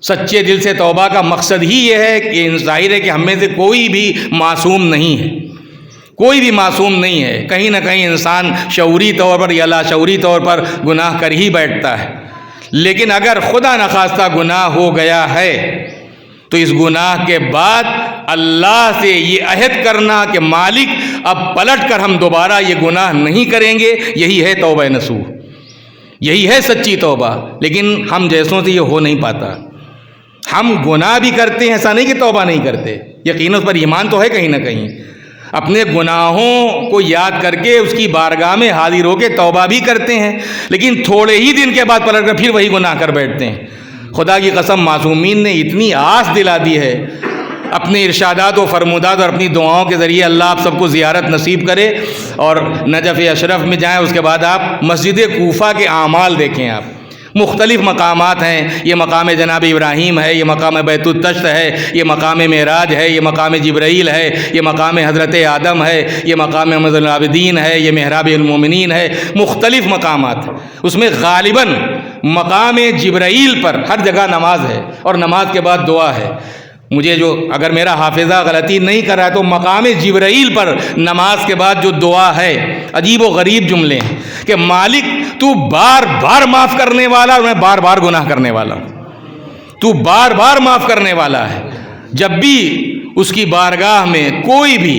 سچے دل سے توبہ کا مقصد ہی یہ ہے کہ ظاہر ہے کہ ہم میں سے کوئی بھی معصوم نہیں ہے، کوئی بھی معصوم نہیں ہے، کہیں نہ کہیں انسان شعوری طور پر یا لاشعوری طور پر گناہ کر ہی بیٹھتا ہے، لیکن اگر خدا نخواستہ گناہ ہو گیا ہے تو اس گناہ کے بعد اللہ سے یہ عہد کرنا کہ مالک اب پلٹ کر ہم دوبارہ یہ گناہ نہیں کریں گے، یہی ہے توبہ نصوح، یہی ہے سچی توبہ۔ لیکن ہم جیسوں سے یہ ہو نہیں پاتا، ہم گناہ بھی کرتے ہیں، ایسا نہیں کہ توبہ نہیں کرتے، یقیناً اس پر ایمان تو ہے کہیں نہ کہیں۔ اپنے گناہوں کو یاد کر کے اس کی بارگاہ میں حاضر ہو کے توبہ بھی کرتے ہیں، لیکن تھوڑے ہی دن کے بعد پلٹ کر پھر وہی گناہ کر بیٹھتے ہیں۔ خدا کی قسم معصومین نے اتنی آس دلا دی ہے، اپنے ارشادات و فرمودات اور اپنی دعاؤں کے ذریعے اللہ آپ سب کو زیارت نصیب کرے، اور نجف اشرف میں جائیں، اس کے بعد آپ مسجد کوفہ کے اعمال دیکھیں۔ آپ مختلف مقامات ہیں، یہ مقام جناب ابراہیم ہے، یہ مقام بیت التشت ہے، یہ مقام معراج ہے، یہ مقام جبرائیل ہے، یہ مقام حضرت آدم ہے، یہ مقام محمد العابدین ہے، یہ محراب المومنین ہے، مختلف مقامات۔ اس میں غالباً مقام جبرائیل پر ہر جگہ نماز ہے، اور نماز کے بعد دعا ہے۔ مجھے جو اگر میرا حافظہ غلطی نہیں کر رہا ہے تو مقام جبرائیل پر نماز کے بعد جو دعا ہے، عجیب و غریب جملے ہیں کہ مالک تو بار بار معاف کرنے والا، اور میں بار بار گناہ کرنے والا ہوں، تو بار بار معاف کرنے والا ہے۔ جب بھی اس کی بارگاہ میں کوئی بھی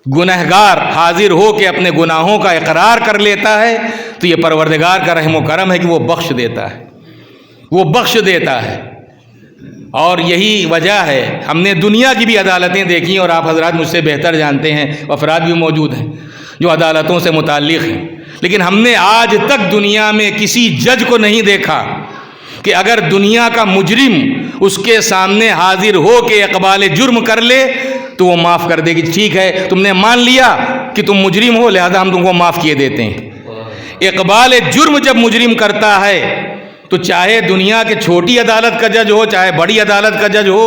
گنہگار حاضر ہو کے اپنے گناہوں کا اقرار کر لیتا ہے تو یہ پروردگار کا رحم و کرم ہے کہ وہ بخش دیتا ہے، وہ بخش دیتا ہے۔ اور یہی وجہ ہے، ہم نے دنیا کی بھی عدالتیں دیکھی، اور آپ حضرات مجھ سے بہتر جانتے ہیں، افراد بھی موجود ہیں جو عدالتوں سے متعلق ہیں، لیکن ہم نے آج تک دنیا میں کسی جج کو نہیں دیکھا کہ اگر دنیا کا مجرم اس کے سامنے حاضر ہو کے اقبال جرم کر لے تو وہ معاف کر دے گی، ٹھیک ہے تم نے مان لیا کہ تم مجرم ہو، لہذا ہم تم کو معاف کیے دیتے ہیں۔ اقبال جرم جب مجرم کرتا ہے تو چاہے دنیا کے چھوٹی عدالت کا جج ہو، چاہے بڑی عدالت کا جج ہو،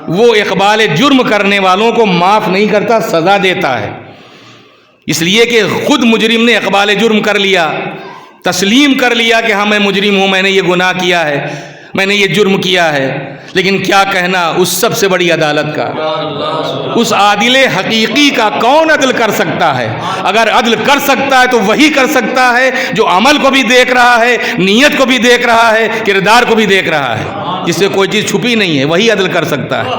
وہ اقبال جرم کرنے والوں کو معاف نہیں کرتا، سزا دیتا ہے۔ اس لیے کہ خود مجرم نے اقبال جرم کر لیا، تسلیم کر لیا کہ ہاں میں مجرم ہوں، میں نے یہ گناہ کیا ہے، میں نے یہ جرم کیا ہے۔ لیکن کیا کہنا اس سب سے بڑی عدالت کا، اس عادل حقیقی کا، کون عدل کر سکتا ہے؟ اگر عدل کر سکتا ہے تو وہی کر سکتا ہے جو عمل کو بھی دیکھ رہا ہے، نیت کو بھی دیکھ رہا ہے، کردار کو بھی دیکھ رہا ہے، جس سے کوئی چیز چھپی نہیں ہے، وہی عدل کر سکتا ہے۔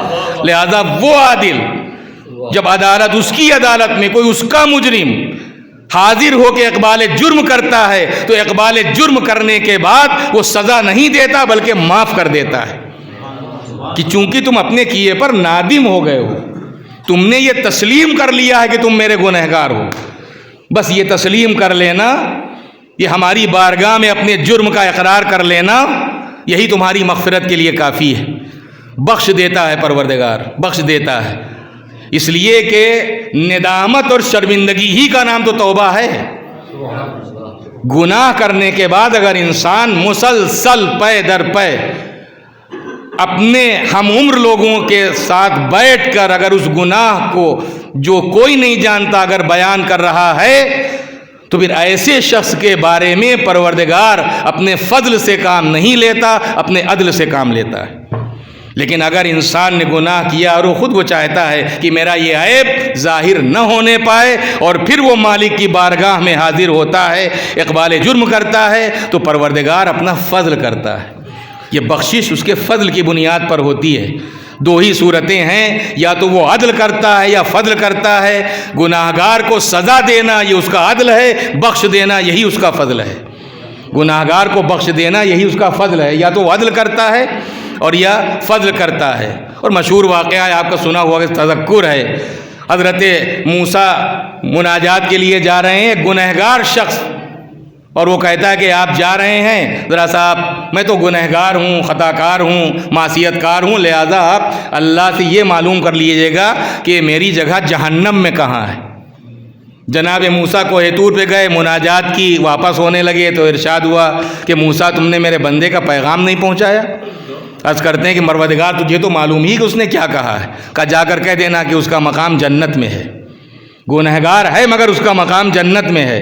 لہذا وہ عادل جب عدالت، اس کی عدالت میں کوئی اس کا مجرم حاضر ہو کے اقبال جرم کرتا ہے تو اقبال جرم کرنے کے بعد وہ سزا نہیں دیتا بلکہ معاف کر دیتا ہے، کہ چونکہ تم اپنے کیے پر نادم ہو گئے ہو، تم نے یہ تسلیم کر لیا ہے کہ تم میرے گنہگار ہو، بس یہ تسلیم کر لینا، یہ ہماری بارگاہ میں اپنے جرم کا اقرار کر لینا، یہی تمہاری مغفرت کے لیے کافی ہے۔ بخش دیتا ہے پروردگار، بخش دیتا ہے، اس لیے کہ ندامت اور شرمندگی ہی کا نام تو توبہ ہے۔ گناہ کرنے کے بعد اگر انسان مسلسل پے در پے اپنے ہم عمر لوگوں کے ساتھ بیٹھ کر اگر اس گناہ کو جو کوئی نہیں جانتا اگر بیان کر رہا ہے تو پھر ایسے شخص کے بارے میں پروردگار اپنے فضل سے کام نہیں لیتا، اپنے عدل سے کام لیتا ہے۔ لیکن اگر انسان نے گناہ کیا اور وہ خود وہ چاہتا ہے کہ میرا یہ عیب ظاہر نہ ہونے پائے، اور پھر وہ مالک کی بارگاہ میں حاضر ہوتا ہے، اقبال جرم کرتا ہے، تو پروردگار اپنا فضل کرتا ہے۔ یہ بخشش اس کے فضل کی بنیاد پر ہوتی ہے۔ دو ہی صورتیں ہیں، یا تو وہ عدل کرتا ہے یا فضل کرتا ہے۔ گناہگار کو سزا دینا یہ اس کا عدل ہے، بخش دینا یہی اس کا فضل ہے۔ گناہگار کو بخش دینا یہی اس کا فضل ہے، یا تو وہ عدل کرتا ہے اور یا فضل کرتا ہے۔ اور مشہور واقعہ ہے، آپ کا سنا ہوا کہ تذکر ہے، حضرت موسیٰ مناجات کے لیے جا رہے ہیں، گنہگار شخص، اور وہ کہتا ہے کہ آپ جا رہے ہیں، ذرا صاحب میں تو گنہگار ہوں، خطا کار ہوں، معصیت کار ہوں، لہذا آپ اللہ سے یہ معلوم کر لیجئے گا کہ میری جگہ جہنم میں کہاں ہے۔ جناب موسیٰ کوہ طور پہ گئے، مناجات کی، واپس ہونے لگے تو ارشاد ہوا کہ موسیٰ تم نے میرے بندے کا پیغام نہیں پہنچایا۔ عرض کرتے ہیں کہ پروردگار تجھے تو معلوم ہی کہ اس نے کیا کہا ہے، کہا جا کر کہہ دینا کہ اس کا مقام جنت میں ہے، گنہگار ہے مگر اس کا مقام جنت میں ہے۔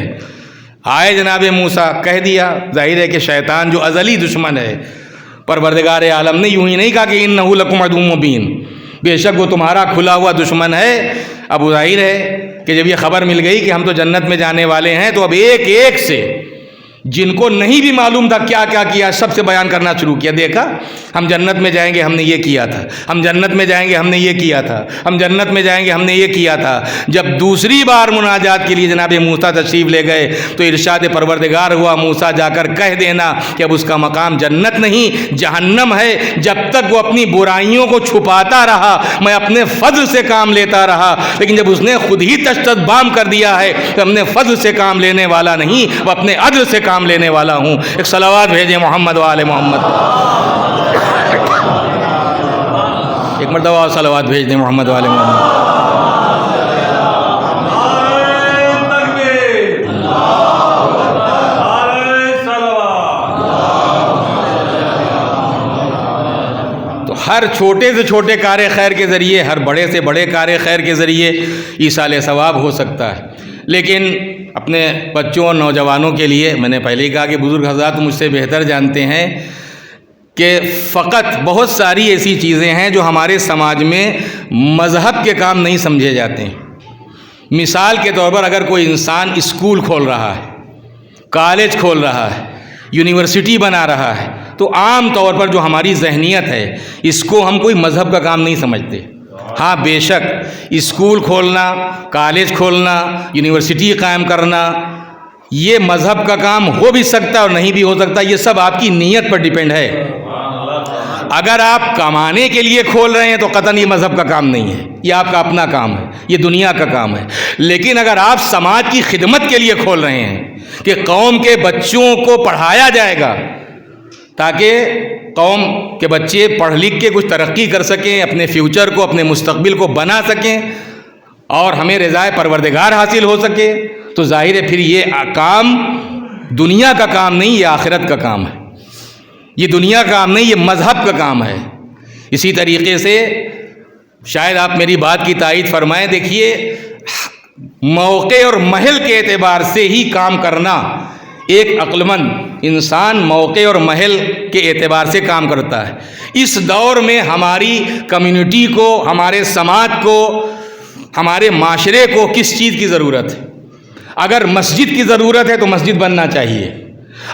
آئے جناب موسیٰ، کہہ دیا، ظاہر ہے کہ شیطان جو ازلی دشمن ہے، پروردگار عالم نے یوں ہی نہیں کہا کہ انہ لکم عدو مبین، بے شک وہ تمہارا کھلا ہوا دشمن ہے۔ اب ظاہر ہے کہ جب یہ خبر مل گئی کہ ہم تو جنت میں جانے والے ہیں، تو اب ایک ایک سے جن کو نہیں بھی معلوم تھا کیا کیا کیا، سب سے بیان کرنا شروع کیا. دیکھا ہم جنت میں جائیں گے، ہم نے یہ کیا تھا، ہم جنت میں جائیں گے، ہم نے یہ کیا تھا، ہم جنت میں جائیں گے، ہم نے یہ کیا تھا. جب دوسری بار مناجات کے لیے جناب موسیٰ تشریف لے گئے تو ارشاد پروردگار ہوا موسیٰ جا کر کہہ دینا کہ اب اس کا مقام جنت نہیں جہنم ہے. جب تک وہ اپنی برائیوں کو چھپاتا رہا میں اپنے فضل سے کام لیتا رہا، لیکن جب اس نے خود ہی تشدد بام کر دیا ہے کہ ہم نے فضل سے کام لینے والا نہیں، وہ اپنے عدل سے کام لینے والا ہوں. ایک صلوات بھیجیں محمد و آل محمد. ایک مرتبہ صلوات بھیج دیں محمد و آل محمد. تو ہر چھوٹے سے چھوٹے کار خیر کے ذریعے، ہر بڑے سے بڑے کار خیر کے ذریعے ایصال ثواب ہو سکتا ہے. لیکن اپنے بچوں اور نوجوانوں کے لیے میں نے پہلے ہی کہا کہ بزرگ حضرات مجھ سے بہتر جانتے ہیں کہ فقط بہت ساری ایسی چیزیں ہیں جو ہمارے سماج میں مذہب کے کام نہیں سمجھے جاتے ہیں. مثال کے طور پر اگر کوئی انسان اسکول کھول رہا ہے، کالج کھول رہا ہے، یونیورسٹی بنا رہا ہے، تو عام طور پر جو ہماری ذہنیت ہے اس کو ہم کوئی مذہب کا کام نہیں سمجھتے. ہاں بے شک اسکول کھولنا، کالج کھولنا، یونیورسٹی قائم کرنا یہ مذہب کا کام ہو بھی سکتا اور نہیں بھی ہو سکتا، یہ سب آپ کی نیت پر ڈیپینڈ ہے. اگر آپ کمانے کے لیے کھول رہے ہیں تو قطعاً یہ مذہب کا کام نہیں ہے، یہ آپ کا اپنا کام ہے، یہ دنیا کا کام ہے. لیکن اگر آپ سماج کی خدمت کے لیے کھول رہے ہیں کہ قوم کے بچوں کو پڑھایا جائے گا تاکہ قوم کے بچے پڑھ لکھ کے کچھ ترقی کر سکیں، اپنے فیوچر کو، اپنے مستقبل کو بنا سکیں اور ہمیں رضائے پروردگار حاصل ہو سکے، تو ظاہر ہے پھر یہ کام دنیا کا کام نہیں، یہ آخرت کا کام ہے. یہ دنیا کا کام نہیں، یہ مذہب کا کام ہے. اسی طریقے سے شاید آپ میری بات کی تائید فرمائیں. دیکھیے موقع اور محل کے اعتبار سے ہی کام کرنا، ایک عقل مند انسان موقع اور محل کے اعتبار سے کام کرتا ہے. اس دور میں ہماری کمیونٹی کو، ہمارے سماج کو، ہمارے معاشرے کو کس چیز کی ضرورت ہے؟ اگر مسجد کی ضرورت ہے تو مسجد بننا چاہیے،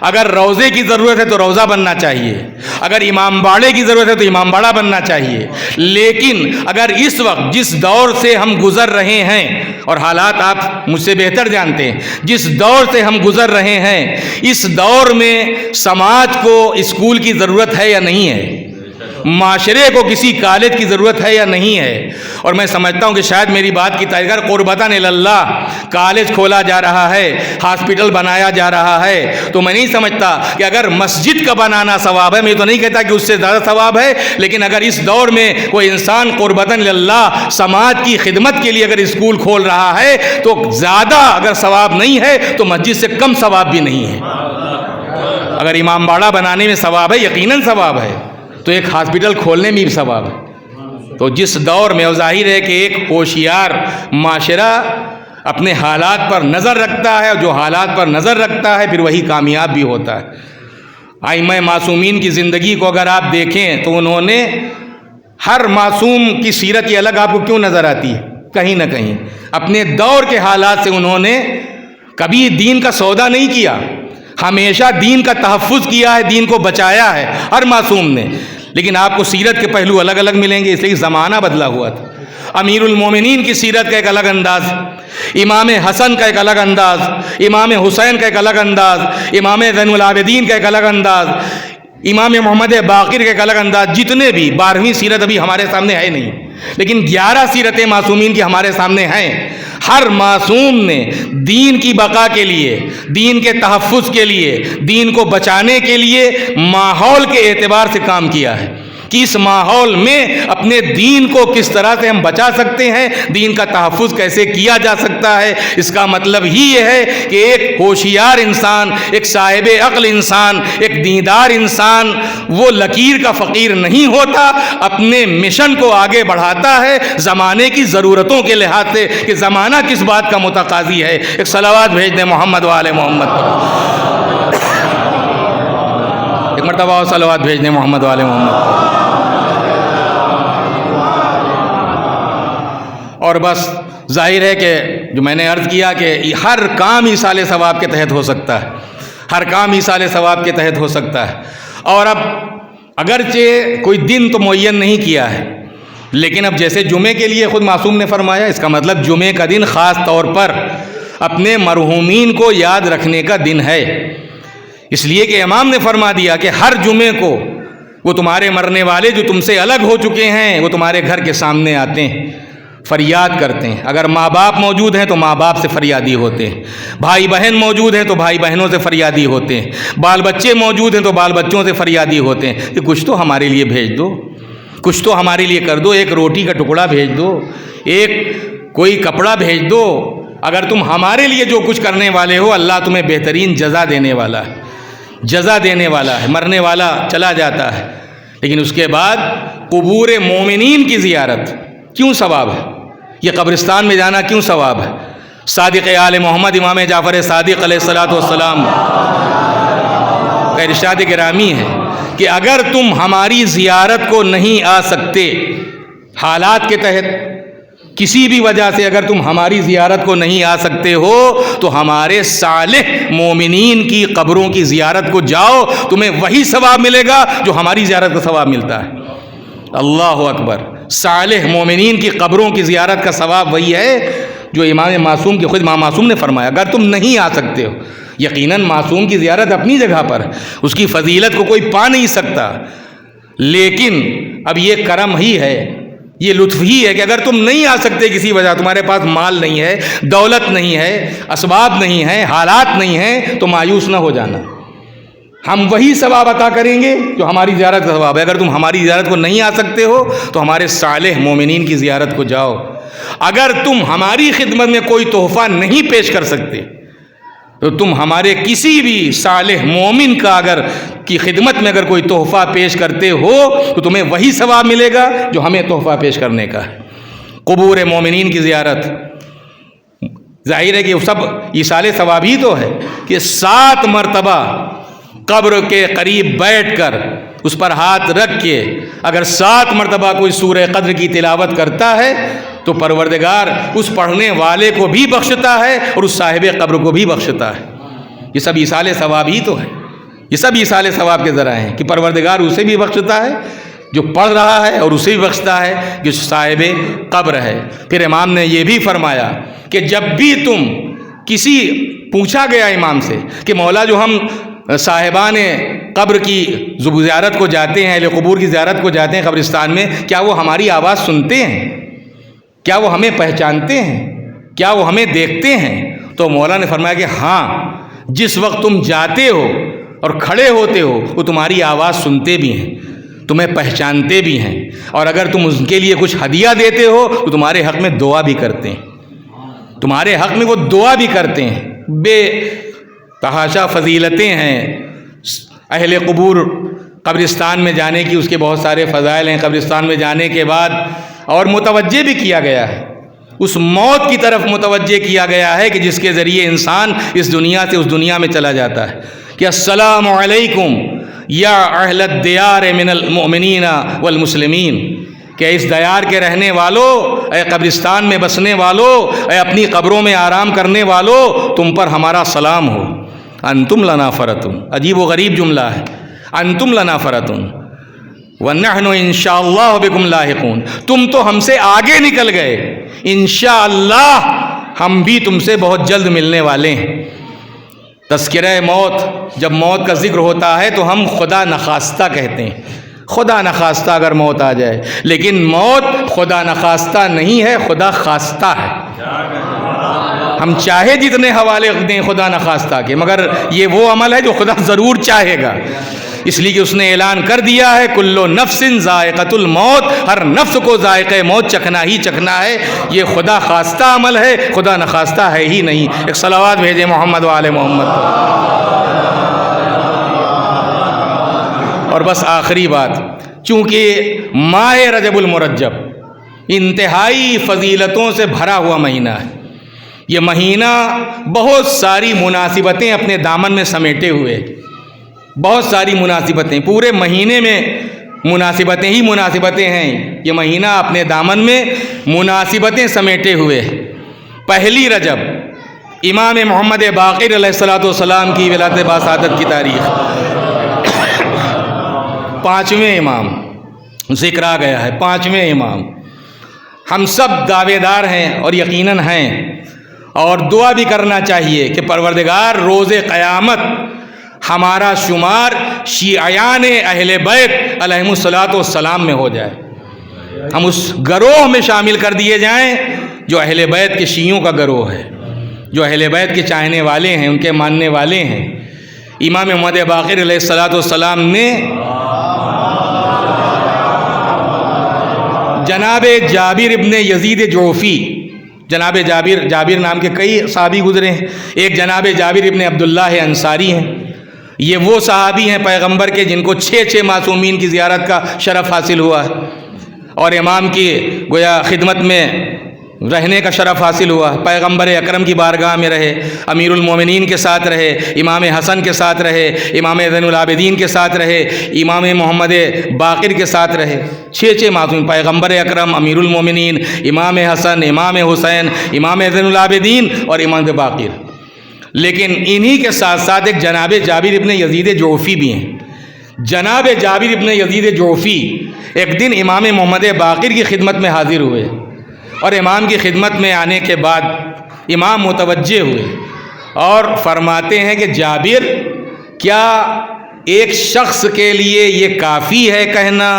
اگر روضے کی ضرورت ہے تو روضہ بننا چاہیے، اگر امام باڑے کی ضرورت ہے تو امام باڑہ بننا چاہیے. لیکن اگر اس وقت جس دور سے ہم گزر رہے ہیں، اور حالات آپ مجھ سے بہتر جانتے ہیں، جس دور سے ہم گزر رہے ہیں، اس دور میں سماج کو اسکول کی ضرورت ہے یا نہیں ہے؟ معاشرے کو کسی کالج کی ضرورت ہے یا نہیں ہے؟ اور میں سمجھتا ہوں کہ شاید میری بات کی تائید کر قربتاً اللہ کالج کھولا جا رہا ہے، ہاسپٹل بنایا جا رہا ہے، تو میں نہیں سمجھتا کہ اگر مسجد کا بنانا ثواب ہے، میں تو نہیں کہتا کہ اس سے زیادہ ثواب ہے، لیکن اگر اس دور میں کوئی انسان قربتاً اللہ سماج کی خدمت کے لیے اگر اسکول کھول رہا ہے تو زیادہ اگر ثواب نہیں ہے تو مسجد سے کم ثواب بھی نہیں ہے. اگر امام باڑہ بنانے میں ثواب ہے، یقیناً ثواب ہے، تو ایک ہاسپٹل کھولنے میں بھی ثواب ہے. تو جس دور میں ظاہر ہے کہ ایک ہوشیار معاشرہ اپنے حالات پر نظر رکھتا ہے، اور جو حالات پر نظر رکھتا ہے پھر وہی کامیاب بھی ہوتا ہے. ائمہ معصومین کی زندگی کو اگر آپ دیکھیں تو انہوں نے ہر معصوم کی سیرت یہ الگ آپ کو کیوں نظر آتی ہے؟ کہیں نہ کہیں اپنے دور کے حالات سے انہوں نے کبھی دین کا سودا نہیں کیا، ہمیشہ دین کا تحفظ کیا ہے، دین کو بچایا ہے ہر معصوم نے. لیکن آپ کو سیرت کے پہلو الگ الگ ملیں گے، اس لیے زمانہ بدلا ہوا تھا. امیر المومنین کی سیرت کا ایک الگ انداز، امام حسن کا ایک الگ انداز، امام حسین کا ایک الگ انداز، امام زین العابدین کا ایک الگ انداز، امام محمد باقر کا ایک الگ انداز. جتنے بھی 12ویں سیرت ابھی ہمارے سامنے ہے نہیں، لیکن 11 سیرتیں معصومین کی ہمارے سامنے ہیں. ہر معصوم نے دین کی بقا کے لیے، دین کے تحفظ کے لیے، دین کو بچانے کے لیے ماحول کے اعتبار سے کام کیا ہے کہ اس ماحول میں اپنے دین کو کس طرح سے ہم بچا سکتے ہیں، دین کا تحفظ کیسے کیا جا سکتا ہے. اس کا مطلب ہی یہ ہے کہ ایک ہوشیار انسان، ایک صاحب عقل انسان، ایک دیندار انسان وہ لکیر کا فقیر نہیں ہوتا، اپنے مشن کو آگے بڑھاتا ہے زمانے کی ضرورتوں کے لحاظ سے کہ زمانہ کس بات کا متقاضی ہے. ایک صلوات بھیج دیں محمد و آل محمد پر. ایک مرتبہ اور صلوات بھیج دیں محمد و آل محمد. اور بس ظاہر ہے کہ جو میں نے عرض کیا کہ ہر کام ایصال ثواب کے تحت ہو سکتا ہے، ہر کام ایصال ثواب کے تحت ہو سکتا ہے۔ اور اب اگرچہ کوئی دن تو معین نہیں کیا ہے، لیکن اب جیسے جمعے کے لیے خود معصوم نے فرمایا، اس کا مطلب جمعے کا دن خاص طور پر اپنے مرحومین کو یاد رکھنے کا دن ہے، اس لیے کہ امام نے فرما دیا کہ ہر جمعے کو وہ تمہارے مرنے والے جو تم سے الگ ہو چکے ہیں وہ تمہارے گھر کے سامنے آتے ہیں، فریاد کرتے ہیں۔ اگر ماں باپ موجود ہیں تو ماں باپ سے فریادی ہوتے ہیں، بھائی بہن موجود ہیں تو بھائی بہنوں سے فریادی ہوتے ہیں، بال بچے موجود ہیں تو بال بچوں سے فریادی ہوتے ہیں کہ کچھ تو ہمارے لیے بھیج دو، کچھ تو ہمارے لیے کر دو، ایک روٹی کا ٹکڑا بھیج دو، ایک کوئی کپڑا بھیج دو۔ اگر تم ہمارے لیے جو کچھ کرنے والے ہو، اللہ تمہیں بہترین جزا دینے والا ہے، جزا دینے والا ہے۔ مرنے والا چلا جاتا ہے، لیکن اس کے بعد قبور مومنین کی زیارت کیوں ثواب ہے؟ یہ قبرستان میں جانا کیوں ثواب ہے؟ صادق آل محمد امام جعفر صادق علیہ السلام کا ارشاد گرامی ہے کہ اگر تم ہماری زیارت کو نہیں آ سکتے، حالات کے تحت کسی بھی وجہ سے اگر تم ہماری زیارت کو نہیں آ سکتے ہو تو ہمارے صالح مومنین کی قبروں کی زیارت کو جاؤ، تمہیں وہی ثواب ملے گا جو ہماری زیارت کا ثواب ملتا ہے۔ اللہ اکبر! صالح مومنین کی قبروں کی زیارت کا ثواب وہی ہے جو امام معصوم کی خود امام معصوم نے فرمایا۔ اگر تم نہیں آ سکتے ہو، یقیناً معصوم کی زیارت اپنی جگہ پر ہے، اس کی فضیلت کو کوئی پا نہیں سکتا، لیکن اب یہ کرم ہی ہے، یہ لطف ہی ہے کہ اگر تم نہیں آ سکتے کسی وجہ، تمہارے پاس مال نہیں ہے، دولت نہیں ہے، اسباب نہیں ہے، حالات نہیں ہیں، تو مایوس نہ ہو جانا، ہم وہی ثواب عطا کریں گے جو ہماری زیارت کا ثواب ہے۔ اگر تم ہماری زیارت کو نہیں آ سکتے ہو تو ہمارے صالح مومنین کی زیارت کو جاؤ۔ اگر تم ہماری خدمت میں کوئی تحفہ نہیں پیش کر سکتے تو تم ہمارے کسی بھی صالح مومن کا اگر کی خدمت میں اگر کوئی تحفہ پیش کرتے ہو تو تمہیں وہی ثواب ملے گا جو ہمیں تحفہ پیش کرنے کا ہے۔ قبور مومنین کی زیارت ظاہر ہے کہ سب ایصال ثواب ہی تو ہے کہ 7 مرتبہ قبر کے قریب بیٹھ کر اس پر ہاتھ رکھ کے اگر 7 مرتبہ کوئی سورہ قدر کی تلاوت کرتا ہے تو پروردگار اس پڑھنے والے کو بھی بخشتا ہے اور اس صاحب قبر کو بھی بخشتا ہے۔ یہ سب ایصال ثواب ہی تو ہے، یہ سب ایصال ثواب کے ذرائع ہیں کہ پروردگار اسے بھی بخشتا ہے جو پڑھ رہا ہے اور اسے بھی بخشتا ہے جو صاحب قبر ہے۔ پھر امام نے یہ بھی فرمایا کہ جب بھی تم کسی پوچھا گیا امام سے کہ مولا جو ہم صاحبان قبر کی زیارت کو جاتے ہیں، اہل قبور کی زیارت کو جاتے ہیں قبرستان میں، کیا وہ ہماری آواز سنتے ہیں؟ کیا وہ ہمیں پہچانتے ہیں؟ کیا وہ ہمیں دیکھتے ہیں؟ تو مولا نے فرمایا کہ ہاں، جس وقت تم جاتے ہو اور کھڑے ہوتے ہو وہ تمہاری آواز سنتے بھی ہیں، تمہیں پہچانتے بھی ہیں، اور اگر تم ان کے لیے کچھ ہدیہ دیتے ہو تو تمہارے حق میں دعا بھی کرتے ہیں، تمہارے حق میں وہ دعا بھی کرتے ہیں۔ بے تحاشا فضیلتیں ہیں اہل قبور قبرستان میں جانے کی، اس کے بہت سارے فضائل ہیں۔ قبرستان میں جانے کے بعد اور متوجہ بھی کیا گیا ہے، اس موت کی طرف متوجہ کیا گیا ہے کہ جس کے ذریعے انسان اس دنیا سے اس دنیا میں چلا جاتا ہے کہ السلام علیکم یا اہل الدیار من المؤمنین والمسلمین، کہ اس دیار کے رہنے والوں، اے قبرستان میں بسنے والوں، اے اپنی قبروں میں آرام کرنے والوں، تم پر ہمارا سلام ہو۔ انتم لنا فرتن، عجیب و غریب جملہ ہے، انتم لنا فرتن ونحن انشاءاللہ بکم لاحقون، تم تو ہم سے آگے نکل گئے، انشاءاللہ ہم بھی تم سے بہت جلد ملنے والے ہیں۔ تذکرہ موت، جب موت کا ذکر ہوتا ہے تو ہم خدا نخواستہ کہتے ہیں، خدا نخواستہ اگر موت آ جائے، لیکن موت خدا نخواستہ نہیں ہے، خدا خواستہ ہے۔ ہم چاہے جتنے حوالے دیں خدا نخواستہ کے، مگر یہ وہ عمل ہے جو خدا ضرور چاہے گا، اس لیے کہ اس نے اعلان کر دیا ہے کلو نفس ذائقۃ الموت، ہر نفس کو ذائقہ موت چکھنا ہی چکھنا ہے۔ یہ خدا خواستہ عمل ہے، خدا نخواستہ ہے ہی نہیں۔ ایک صلوات بھیجیں محمد و آل محمد۔ اور بس آخری بات، چونکہ ماہ رجب المرجب انتہائی فضیلتوں سے بھرا ہوا مہینہ ہے، یہ مہینہ بہت ساری مناسبتیں اپنے دامن میں سمیٹے ہوئے، بہت ساری مناسبتیں، پورے مہینے میں مناسبتیں ہی مناسبتیں ہیں، یہ مہینہ اپنے دامن میں مناسبتیں سمیٹے ہوئے۔ پہلی رجب امام محمد باقر علیہ الصلوۃ والسلام کی ولادت باسعادت کی تاریخ، 5ویں امام ذکر آ گیا ہے، 5ویں امام۔ ہم سب دعوے دار ہیں اور یقیناً ہیں، اور دعا بھی کرنا چاہیے کہ پروردگار روز قیامت ہمارا شمار شیعیان اہل بیت علیہم الصلوۃ والسلام میں ہو جائے، ہم اس گروہ میں شامل کر دیے جائیں جو اہل بیت کے شیعوں کا گروہ ہے، جو اہل بیت کے چاہنے والے ہیں، ان کے ماننے والے ہیں۔ امام محمد باقر علیہ الصلوۃ والسلام نے جناب جابر ابن یزید جعفی، جناب جابر نام کے کئی صحابی گزرے ہیں، ایک جناب جابر ابن عبداللہ انصاری ہیں، یہ وہ صحابی ہیں پیغمبر کے جن کو 6 معصومین کی زیارت کا شرف حاصل ہوا ہے، اور امام کی گویا خدمت میں رہنے کا شرف حاصل ہوا، پیغمبر اکرم کی بارگاہ میں رہے، امیر المومنین کے ساتھ رہے، امام حسن کے ساتھ رہے، امام زین العابدین کے ساتھ رہے، امام محمد باقر کے ساتھ رہے، 6 معصوم، پیغمبر اکرم، امیر المومنین، امام حسن، امام حسین، امام زین العابدین اور امام باقر۔ لیکن انہی کے ساتھ ساتھ ایک جناب جابر ابن یزید جعفی بھی ہیں۔ جناب جابر ابن یزید جعفی ایک دن امام محمد باقر کی خدمت میں حاضر ہوئے، اور امام کی خدمت میں آنے کے بعد امام متوجہ ہوئے اور فرماتے ہیں کہ جابر، کیا ایک شخص کے لیے یہ کافی ہے کہنا،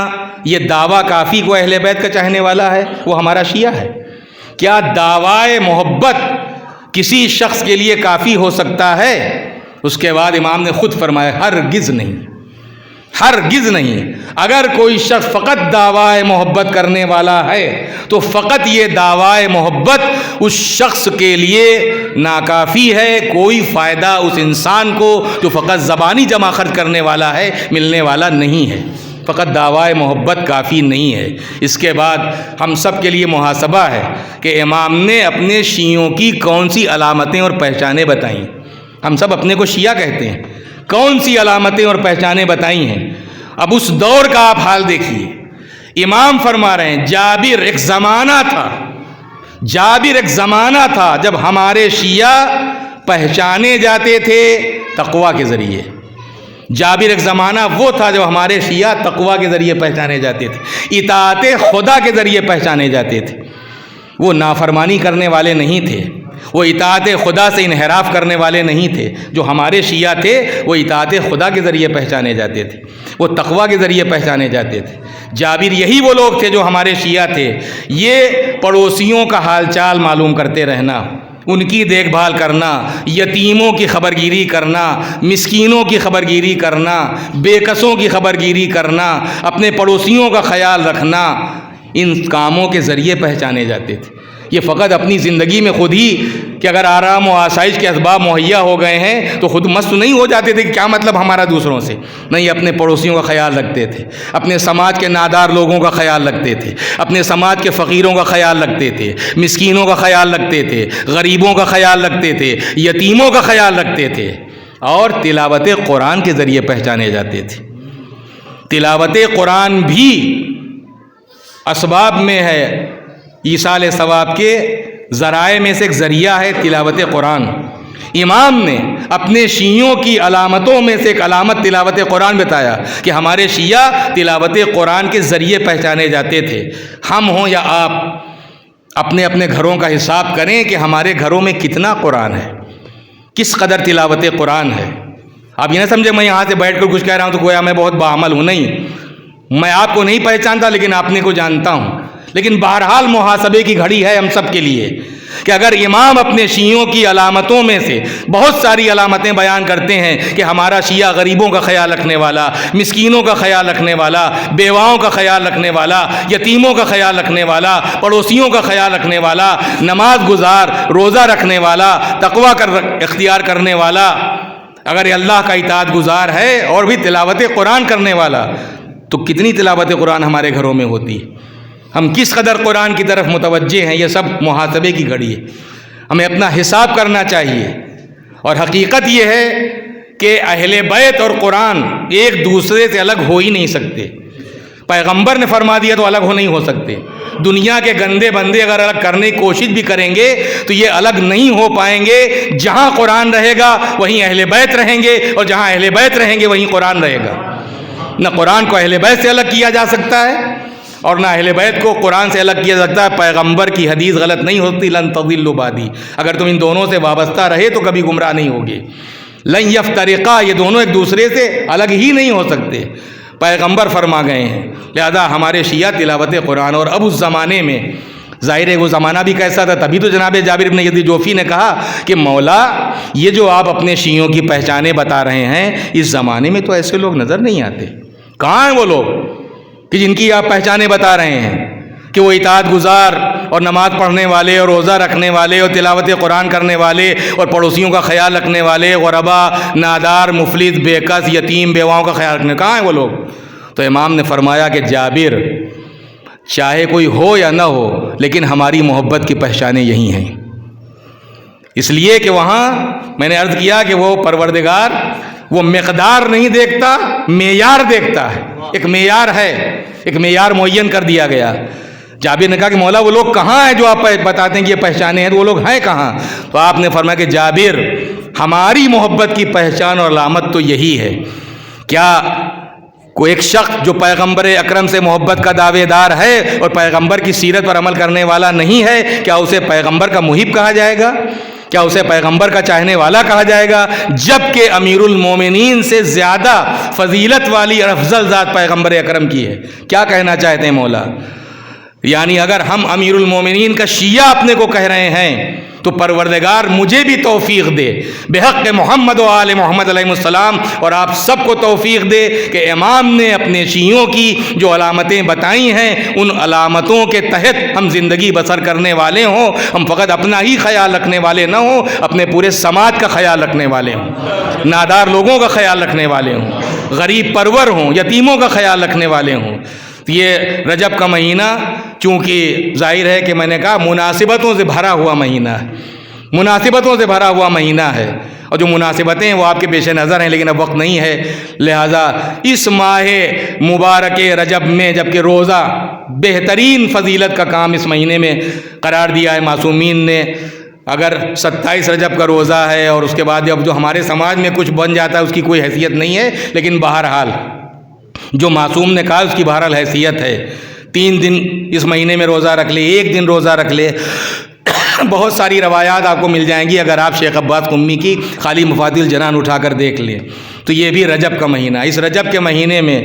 یہ دعویٰ کافی کو اہل بیت کا چاہنے والا ہے، وہ ہمارا شیعہ ہے؟ کیا دعویٰ محبت کسی شخص کے لیے کافی ہو سکتا ہے؟ اس کے بعد امام نے خود فرمایا، ہرگز نہیں، ہرگز نہیں۔ اگر کوئی شخص فقط دعویٰ محبت کرنے والا ہے تو فقط یہ دعویٰ محبت اس شخص کے لیے ناکافی ہے، کوئی فائدہ اس انسان کو جو فقط زبانی جمع خرچ کرنے والا ہے ملنے والا نہیں ہے، فقط دعویٰ محبت کافی نہیں ہے۔ اس کے بعد ہم سب کے لیے محاسبہ ہے کہ امام نے اپنے شیعوں کی کون سی علامتیں اور پہچانیں بتائیں۔ ہم سب اپنے کو شیعہ کہتے ہیں، کون سی علامتیں اور پہچانیں بتائی ہیں؟ اب اس دور کا آپ حال دیکھیے، امام فرما رہے ہیں جابر ایک زمانہ تھا، جابر ایک زمانہ تھا جب ہمارے شیعہ پہچانے جاتے تھے تقویٰ کے ذریعے۔ جابر ایک زمانہ وہ تھا جب ہمارے شیعہ تقویٰ کے ذریعے پہچانے جاتے تھے، اطاعت خدا کے ذریعے پہچانے جاتے تھے، وہ نافرمانی کرنے والے نہیں تھے، وہ اطاعت خدا سے انحراف کرنے والے نہیں تھے۔ جو ہمارے شیعہ تھے وہ اطاعت خدا کے ذریعے پہچانے جاتے تھے، وہ تقویٰ کے ذریعے پہچانے جاتے تھے۔ جابر یہی وہ لوگ تھے جو ہمارے شیعہ تھے۔ یہ پڑوسیوں کا حال چال معلوم کرتے رہنا، ان کی دیکھ بھال کرنا، یتیموں کی خبرگیری کرنا، مسکینوں کی خبرگیری کرنا، بے کسوں کی خبرگیری کرنا، اپنے پڑوسیوں کا خیال رکھنا، ان کاموں کے ذریعے پہچانے جاتے تھے۔ یہ فقط اپنی زندگی میں خود ہی کہ اگر آرام و آسائش کے اسباب مہیا ہو گئے ہیں تو خود مست نہیں ہو جاتے تھے کہ کیا مطلب ہمارا دوسروں سے، نہیں، اپنے پڑوسیوں کا خیال رکھتے تھے، اپنے سماج کے نادار لوگوں کا خیال رکھتے تھے، اپنے سماج کے فقیروں کا خیال رکھتے تھے، مسکینوں کا خیال رکھتے تھے، غریبوں کا خیال رکھتے تھے، یتیموں کا خیال رکھتے تھے، اور تلاوت قرآن کے ذریعے پہچانے جاتے تھے۔ تلاوت قرآن بھی اسباب میں ہے، ایصال ثواب کے ذرائع میں سے ایک ذریعہ ہے تلاوت قرآن۔ امام نے اپنے شیعوں کی علامتوں میں سے ایک علامت تلاوت قرآن بتایا کہ ہمارے شیعہ تلاوت قرآن کے ذریعے پہچانے جاتے تھے۔ ہم ہوں یا آپ اپنے اپنے گھروں کا حساب کریں کہ ہمارے گھروں میں کتنا قرآن ہے، کس قدر تلاوت قرآن ہے۔ آپ یہ نہ سمجھے میں یہاں سے بیٹھ کر کچھ کہہ رہا ہوں تو گویا میں بہت باعمل ہوں، نہیں، میں آپ کو نہیں پہچانتا لیکن آپ نے کو جانتا ہوں۔ لیکن بہرحال محاسبے کی گھڑی ہے ہم سب کے لیے کہ اگر امام اپنے شیعوں کی علامتوں میں سے بہت ساری علامتیں بیان کرتے ہیں کہ ہمارا شیعہ غریبوں کا خیال رکھنے والا، مسکینوں کا خیال رکھنے والا، بیواؤں کا خیال رکھنے والا، یتیموں کا خیال رکھنے والا، پڑوسیوں کا خیال رکھنے والا، نماز گزار، روزہ رکھنے والا، تقویٰ اختیار کرنے والا، اگر اللہ کا اطاعت گزار ہے اور بھی تلاوت قرآن کرنے والا، تو کتنی تلاوت قرآن ہمارے گھروں میں ہوتی ہے، ہم کس قدر قرآن کی طرف متوجہ ہیں۔ یہ سب محاسبے کی گھڑی ہے، ہمیں اپنا حساب کرنا چاہیے۔ اور حقیقت یہ ہے کہ اہل بیت اور قرآن ایک دوسرے سے الگ ہو ہی نہیں سکتے۔ پیغمبر نے فرما دیا تو الگ ہو نہیں ہو سکتے. دنیا کے گندے بندے اگر الگ کرنے کی کوشش بھی کریں گے تو یہ الگ نہیں ہو پائیں گے. جہاں قرآن رہے گا وہیں اہل بیت رہیں گے، اور جہاں اہل بیت رہیں گے وہیں قرآن رہے گا. نہ قرآن کو اہل بیت سے الگ کیا جا سکتا ہے اور نہ اہل بیت کو قرآن سے الگ کیا جا سکتا ہے. پیغمبر کی حدیث غلط نہیں ہوتی. لن تضلوا بعدی، اگر تم ان دونوں سے وابستہ رہے تو کبھی گمراہ نہیں ہوگے. لن یفترقا، یہ دونوں ایک دوسرے سے الگ ہی نہیں ہو سکتے. پیغمبر فرما گئے ہیں. لہذا ہمارے شیعہ تلاوت قرآن، اور اب اس زمانے میں ظاہر ہے وہ زمانہ بھی کیسا تھا، تبھی تو جناب جابر بن یزید جوفی نے کہا کہ مولا یہ جو آپ اپنے شیعوں کی پہچانیں بتا رہے ہیں، اس زمانے میں تو ایسے لوگ نظر نہیں آتے. کہاں ہیں وہ لوگ کہ جن کی آپ پہچانیں بتا رہے ہیں کہ وہ اطاعت گزار اور نماز پڑھنے والے اور روزہ رکھنے والے اور تلاوت قرآن کرنے والے اور پڑوسیوں کا خیال رکھنے والے، غربا، نادار، مفلس، بے کس، یتیم، بیواؤں کا خیال رکھنے، کہاں ہیں وہ لوگ؟ تو امام نے فرمایا کہ جابر چاہے کوئی ہو یا نہ ہو لیکن ہماری محبت کی پہچانیں یہی ہیں. اس لیے کہ وہاں میں نے عرض کیا کہ وہ پروردگار وہ مقدار نہیں دیکھتا، معیار دیکھتا ہے. ایک معیار ہے، ایک معیار معین کر دیا گیا. جابر نے کہا کہ مولا وہ لوگ کہاں ہیں جو آپ بتاتے ہیں کہ یہ پہچانے ہیں، تو وہ لوگ ہیں کہاں؟ تو آپ نے فرمایا کہ جابر ہماری محبت کی پہچان اور علامت تو یہی ہے. کیا کوئی ایک شخص جو پیغمبر اکرم سے محبت کا دعوے دار ہے اور پیغمبر کی سیرت پر عمل کرنے والا نہیں ہے، کیا اسے پیغمبر کا محب کہا جائے گا؟ کیا اسے پیغمبر کا چاہنے والا کہا جائے گا؟ جبکہ امیر المومنین سے زیادہ فضیلت والی اور افضل ذات پیغمبر اکرم کی ہے. کیا کہنا چاہتے ہیں مولا؟ یعنی اگر ہم امیر المومنین کا شیعہ اپنے کو کہہ رہے ہیں تو پروردگار مجھے بھی توفیق دے بحق محمد و آل محمد علیہ السلام، اور آپ سب کو توفیق دے کہ امام نے اپنے شیعوں کی جو علامتیں بتائی ہیں ان علامتوں کے تحت ہم زندگی بسر کرنے والے ہوں. ہم فقط اپنا ہی خیال رکھنے والے نہ ہوں، اپنے پورے سماج کا خیال رکھنے والے ہوں، نادار لوگوں کا خیال رکھنے والے ہوں، غریب پرور ہوں، یتیموں کا خیال رکھنے والے ہوں. یہ رجب کا مہینہ چونکہ ظاہر ہے کہ میں نے کہا مناسبتوں سے بھرا ہوا مہینہ ہے، مناسبتوں سے بھرا ہوا مہینہ ہے، اور جو مناسبتیں ہیں وہ آپ کے پیش نظر ہیں لیکن اب وقت نہیں ہے. لہذا اس ماہ مبارک رجب میں جبکہ روزہ بہترین فضیلت کا کام اس مہینے میں قرار دیا ہے معصومین نے، اگر 27 رجب کا روزہ ہے اور اس کے بعد اب جو ہمارے سماج میں کچھ بن جاتا ہے اس کی کوئی حیثیت نہیں ہے، لیکن بہرحال جو معصوم نے کہا اس کی بہرحال حیثیت ہے. 3 دن اس مہینے میں روزہ رکھ لے، 1 دن روزہ رکھ لے. بہت ساری روایات آپ کو مل جائیں گی اگر آپ شیخ عباس قمی کی خالی مفاتیح الجنان اٹھا کر دیکھ لیں تو یہ بھی رجب کا مہینہ. اس رجب کے مہینے میں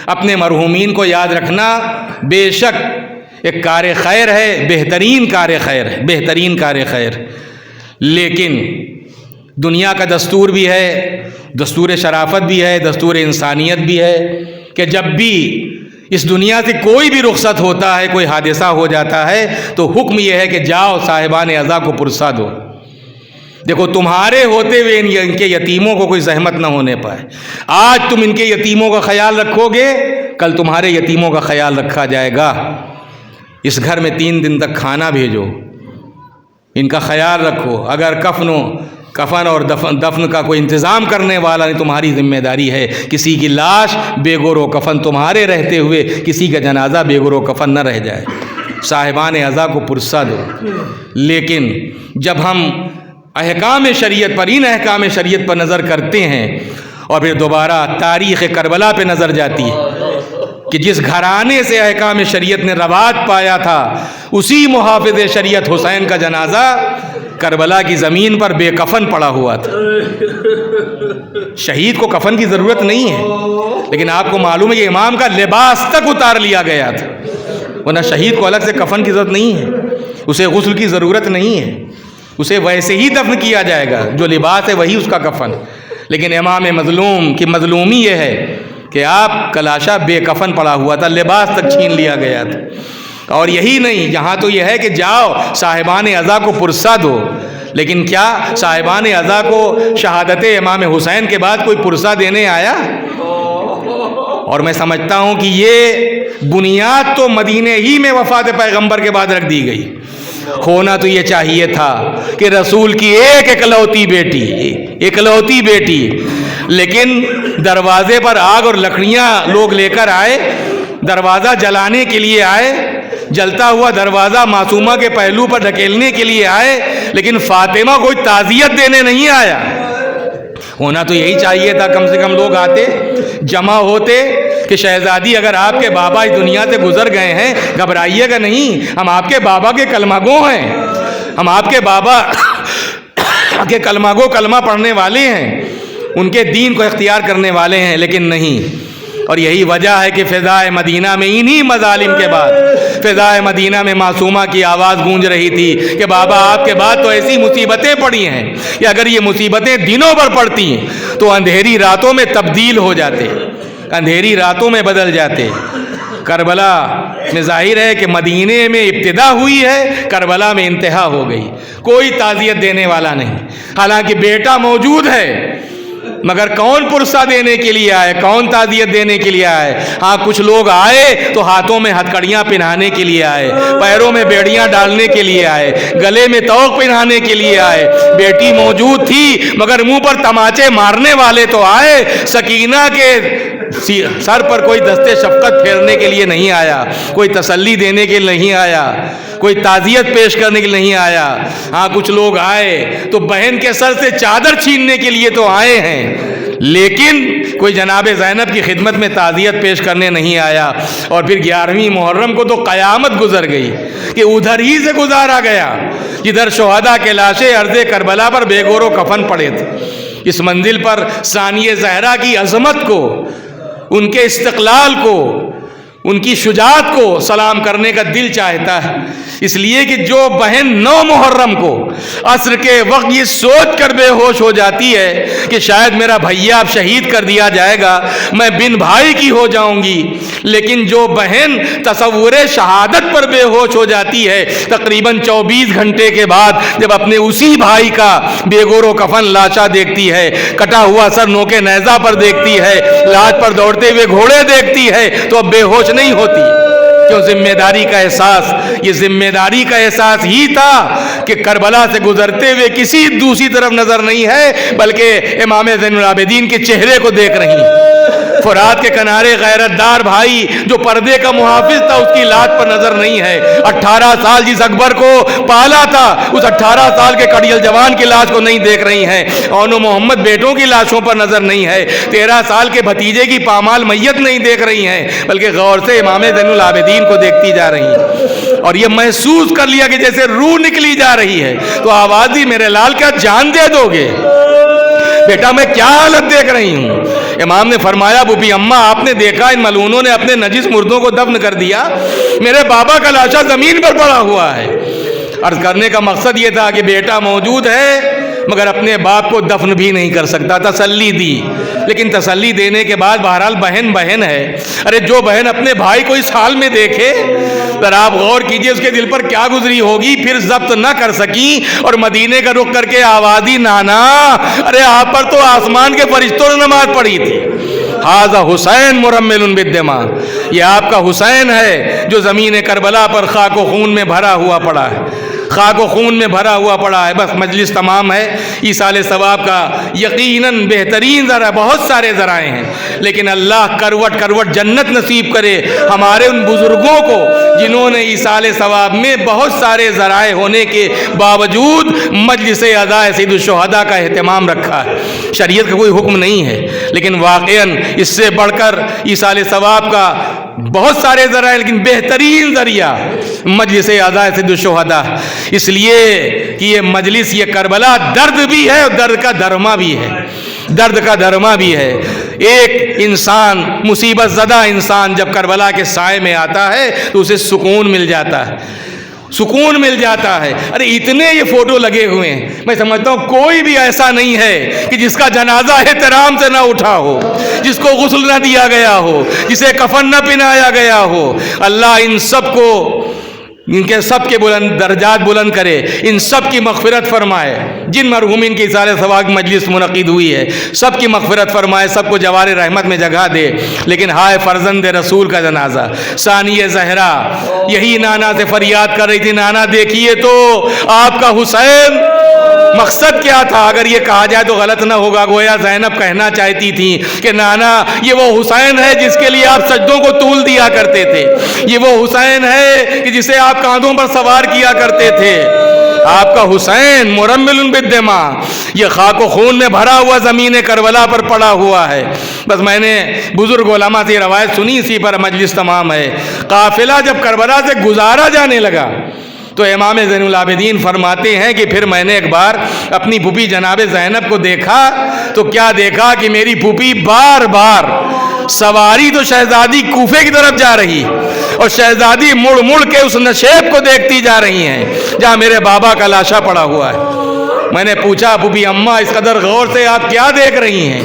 اپنے مرحومین کو یاد رکھنا بے شک ایک کار خیر ہے، بہترین کار خیر ہے، بہترین کار خیر. لیکن دنیا کا دستور بھی ہے، دستور شرافت بھی ہے، دستور انسانیت بھی ہے کہ جب بھی اس دنیا سے کوئی بھی رخصت ہوتا ہے، کوئی حادثہ ہو جاتا ہے تو حکم یہ ہے کہ جاؤ صاحبان عزا کو پرسا دو. دیکھو تمہارے ہوتے ہوئے ان کے یتیموں کو کوئی زحمت نہ ہونے پائے. آج تم ان کے یتیموں کا خیال رکھو گے، کل تمہارے یتیموں کا خیال رکھا جائے گا. اس گھر میں 3 دن تک کھانا بھیجو، ان کا خیال رکھو. اگر کفن اور دفن کا کوئی انتظام کرنے والا نہیں، تمہاری ذمہ داری ہے. کسی کی لاش بے گور و کفن تمہارے رہتے ہوئے کسی کا جنازہ بے گور و کفن نہ رہ جائے. صاحبان عزا کو پرسا دو. لیکن جب ہم احکام شریعت پر، ان احکام شریعت پر نظر کرتے ہیں اور پھر دوبارہ تاریخ کربلا پہ نظر جاتی ہے کہ جس گھرانے سے احکام شریعت نے رواج پایا تھا اسی محافظ شریعت حسین کا جنازہ کربلا کی زمین پر بے کفن پڑا ہوا تھا. شہید کو کفن کی ضرورت نہیں ہے، لیکن آپ کو معلوم ہے کہ امام کا لباس تک اتار لیا گیا تھا، ورنہ شہید کو الگ سے کفن کی ضرورت نہیں ہے، اسے غسل کی ضرورت نہیں ہے، اسے ویسے ہی دفن کیا جائے گا، جو لباس ہے وہی اس کا کفن. لیکن امام مظلوم کی مظلومی یہ ہے کہ آپ کا لاشا بے کفن پڑا ہوا تھا، لباس تک چھین لیا گیا تھا. اور یہی نہیں، یہاں تو یہ ہے کہ جاؤ صاحبان عزا کو پرسا دو. لیکن کیا صاحبان عزا کو شہادت امام حسین کے بعد کوئی پرسا دینے آیا؟ اور میں سمجھتا ہوں کہ یہ بنیاد تو مدینے ہی میں وفات پیغمبر کے بعد رکھ دی گئی. ہونا تو یہ چاہیے تھا کہ رسول کی ایک اکلوتی بیٹی، لیکن دروازے پر آگ اور لکڑیاں لوگ لے کر آئے، دروازہ جلانے کے لیے آئے، جلتا ہوا دروازہ معصومہ کے پہلو پر ڈھکیلنے کے لیے آئے، لیکن فاطمہ کوئی تعزیت دینے نہیں آیا۔ ہونا تو یہی چاہیے تھا، کم سے کم لوگ آتے، جمع ہوتے کہ شہزادی اگر آپ کے بابا اس دنیا سے گزر گئے ہیں گھبرائیے گا نہیں، ہم آپ کے بابا کے کلمہ گو ہیں، ہم آپ کے بابا کے کلمہ گو، کلمہ پڑھنے والے ہیں، ان کے دین کو اختیار کرنے والے ہیں، لیکن نہیں۔ اور یہی وجہ ہے کہ فضائے مدینہ میں انہی مظالم کے بعد فضائے مدینہ میں معصومہ کی آواز گونج رہی تھی کہ بابا آپ کے بعد تو ایسی مصیبتیں پڑی ہیں کہ اگر یہ مصیبتیں دنوں پر پڑتی ہیں تو اندھیری راتوں میں تبدیل ہو جاتے، اندھیری راتوں میں بدل جاتے۔ کربلا میں ظاہر ہے کہ مدینے میں ابتدا ہوئی ہے، کربلا میں انتہا ہو گئی، کوئی تعزیت دینے والا نہیں، حالانکہ بیٹا موجود ہے، مگر کون پرسہ دینے کے لیے آئے، کون تعزیت دینے کے لیے آئے؟ ہاں کچھ لوگ آئے تو ہاتھوں میں ہتھکڑیاں پہنانے کے لیے آئے، پیروں میں بیڑیاں ڈالنے کے لیے آئے، گلے میں طوق پہنانے کے لیے آئے۔ بیٹی موجود تھی مگر منہ پر تماچے مارنے والے تو آئے، سکینہ کے سر پر کوئی دستے شفقت پھیرنے کے لیے نہیں آیا، کوئی تسلی دینے کے لیے نہیں آیا، کوئی تعزیت پیش کرنے کے لیے نہیں آیا۔ ہاں کچھ لوگ آئے تو بہن کے سر سے چادر چھیننے کے لیے تو آئے ہیں، لیکن کوئی جناب زینب کی خدمت میں تعزیت پیش کرنے نہیں آیا۔ اور پھر 11ویں محرم کو تو قیامت گزر گئی کہ ادھر ہی سے گزارا گیا جدھر شہداء کے لاشیں ارض کربلا پر بے گور و کفن پڑے تھے۔ اس منزل پر ثانیہ زہرا کی عظمت کو، ان کے استقلال کو، ان کی شجاعت کو سلام کرنے کا دل چاہتا ہے، اس لیے کہ جو بہن 9 محرم کو عصر کے وقت یہ سوچ کر بے ہوش ہو جاتی ہے کہ شاید میرا بھیا اب شہید کر دیا جائے گا، میں بن بھائی کی ہو جاؤں گی، لیکن جو بہن تصور شہادت پر بے ہوش ہو جاتی ہے تقریباً 24 گھنٹے کے بعد جب اپنے اسی بھائی کا بے گور و کفن لاشا دیکھتی ہے، کٹا ہوا سر نوکے نیزہ پر دیکھتی ہے، لاش پر دوڑتے ہوئے گھوڑے دیکھتی ہے، تو اب بے ہوش نہیں ہوتی۔ کیوں؟ ذمہ داری کا احساس، یہ ذمہ داری کا احساس ہی تھا کہ کربلا سے گزرتے ہوئے کسی دوسری طرف نظر نہیں ہے بلکہ امام زین العابدین کے چہرے کو دیکھ رہی ہیں۔ فرات کے کنارے غیرت دار بھائی جو پردے کا محافظ تھا اس کی لاش پر نظر نہیں ہے۔ 18 سال جس اکبر کو پالا تھا اس 18 سال کے کڑیل جوان کی لاش کو نہیں دیکھ رہی ہیں۔ اون و محمد بیٹوں کی لاشوں پر نظر نہیں ہے۔ 13 سال کے بھتیجے کی پامال میت نہیں دیکھ رہی ہیں بلکہ غور سے امام زین العابدین کو دیکھتی جا رہی ہیں، اور یہ محسوس کر لیا کہ جیسے روح نکلی جا رہی ہے تو آواز دی میرے لال کیا جان دے دو گے؟ بیٹا میں کیا حالت دیکھ رہی ہوں؟ امام نے فرمایا بوبی اماں آپ نے دیکھا ان ملعونوں نے اپنے نجس مردوں کو دفن کر دیا، میرے بابا کا لاشا زمین پر پڑا ہوا ہے۔ عرض کرنے کا مقصد یہ تھا کہ بیٹا موجود ہے مگر اپنے باپ کو دفن بھی نہیں کر سکتا، تسلی دی، لیکن تسلی دینے کے بعد بہرحال بہن بہن ہے۔ ارے جو بہن اپنے بھائی کو اس حال میں دیکھے ذرا آپ غور کیجئے اس کے دل پر کیا گزری ہوگی، پھر ضبط نہ کر سکی اور مدینے کا رخ کر کے آوازی نانا، ارے آپ پر تو آسمان کے فرشتوں نے نماز پڑھی تھی۔ ھذا حسین مرمل بالدماء، یہ آپ کا حسین ہے جو زمین کربلا پر خاک و خون میں بھرا ہوا پڑا ہے، خاک و خون میں بھرا ہوا پڑا ہے۔ بس مجلس تمام ہے، ایصال ثواب کا یقیناً بہترین ذرائع، بہت سارے ذرائع ہیں، لیکن اللہ کروٹ کروٹ جنت نصیب کرے ہمارے ان بزرگوں کو جنہوں نے ایصال ثواب میں بہت سارے ذرائع ہونے کے باوجود مجلس عزاء سید الشہداء کا اہتمام رکھا ہے۔ شریعت کا کوئی حکم نہیں ہے، لیکن واقعاً اس سے بڑھ کر ایصال ثواب کا بہت سارے ذرائع، لیکن بہترین ذریعہ مجلس عزاء سید الشہداء، اس لیے کہ یہ مجلس، یہ کربلا درد بھی ہے اور درد کا درما بھی ہے، درد کا درما بھی ہے۔ ایک انسان، مصیبت زدہ انسان جب کربلا کے سائے میں آتا ہے تو اسے سکون مل جاتا ہے، سکون مل جاتا ہے۔ ارے اتنے یہ فوٹو لگے ہوئے ہیں، میں سمجھتا ہوں کوئی بھی ایسا نہیں ہے کہ جس کا جنازہ احترام سے نہ اٹھا ہو، جس کو غسل نہ دیا گیا ہو، جسے کفن نہ پہنایا گیا ہو۔ اللہ ان سب کو ان کے سب کے بلند درجات بلند کرے، ان سب کی مغفرت فرمائے۔ جن مرحومین کی ایصال ثواب کی مجلس منعقد ہوئی ہے سب کی مغفرت فرمائے، سب کو جوار رحمت میں جگہ دے۔ لیکن ہائے فرزند رسول کا جنازہ، ثانیہ زہرا یہی نانا سے فریاد کر رہی تھی، نانا دیکھیے تو آپ کا حسین۔ مقصد کیا تھا؟ اگر یہ کہا جائے تو غلط نہ ہوگا، گویا زینب کہنا چاہتی تھی کہ نانا یہ وہ حسین ہے جس کے لیے آپ سجدوں کو طول دیا کرتے تھے، یہ وہ حسین ہے کہ جسے آپ کاندھوں پر سوار کیا کرتے تھے۔ آپ کا حسین مرمل بالدماء، یہ خاک و خون میں بھرا ہوا زمین کربلا پر پڑا ہوا ہے۔ بس میں نے بزرگ علماء سے روایت سنی، اسی پر مجلس تمام ہے۔ قافلہ جب کربلا سے گزارا جانے لگا تو امام زین العابدین فرماتے ہیں کہ پھر میں نے ایک بار اپنی پھوپھی جناب زینب کو دیکھا تو کیا دیکھا کہ میری پھوپھی بار بار سواری تو شہزادی کوفے کی طرف جا رہی اور شہزادی مڑ مڑ کے اس نشیب کو دیکھتی جا رہی ہیں جہاں میرے بابا کا لاشا پڑا ہوا ہے۔ میں نے پوچھا پھوپھی اماں اس قدر غور سے آپ کیا دیکھ رہی ہیں،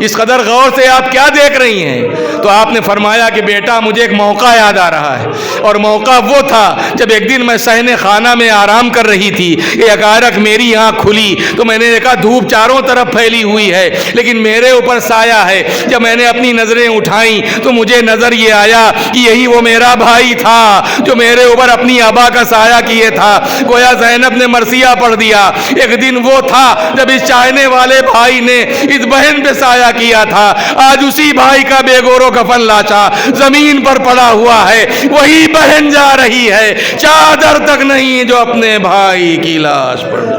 اس قدر غور سے آپ کیا دیکھ رہی ہیں؟ تو آپ نے فرمایا کہ بیٹا مجھے ایک موقع یاد آ رہا ہے، اور موقع وہ تھا جب ایک دن میں صحن خانہ میں آرام کر رہی تھی، یکایک میری آنکھ کھلی تو میں نے دیکھا دھوپ چاروں طرف پھیلی ہوئی ہے لیکن میرے اوپر سایہ ہے۔ جب میں نے اپنی نظریں اٹھائیں تو مجھے نظر یہ آیا کہ یہی وہ میرا بھائی تھا جو میرے اوپر اپنی آبا کا سایہ کیے تھا۔ گویا زینب نے مرثیہ پڑھ دیا، ایک دن وہ تھا جب اس چاہنے والے بھائی نے اس بہن پہ سایہ کیا تھا، آج اسی بھائی کا بے گورو کفن لاشا زمین پر پڑا ہوا ہے، وہی بہن جا رہی ہے، چادر تک نہیں جو اپنے بھائی کی لاش پر۔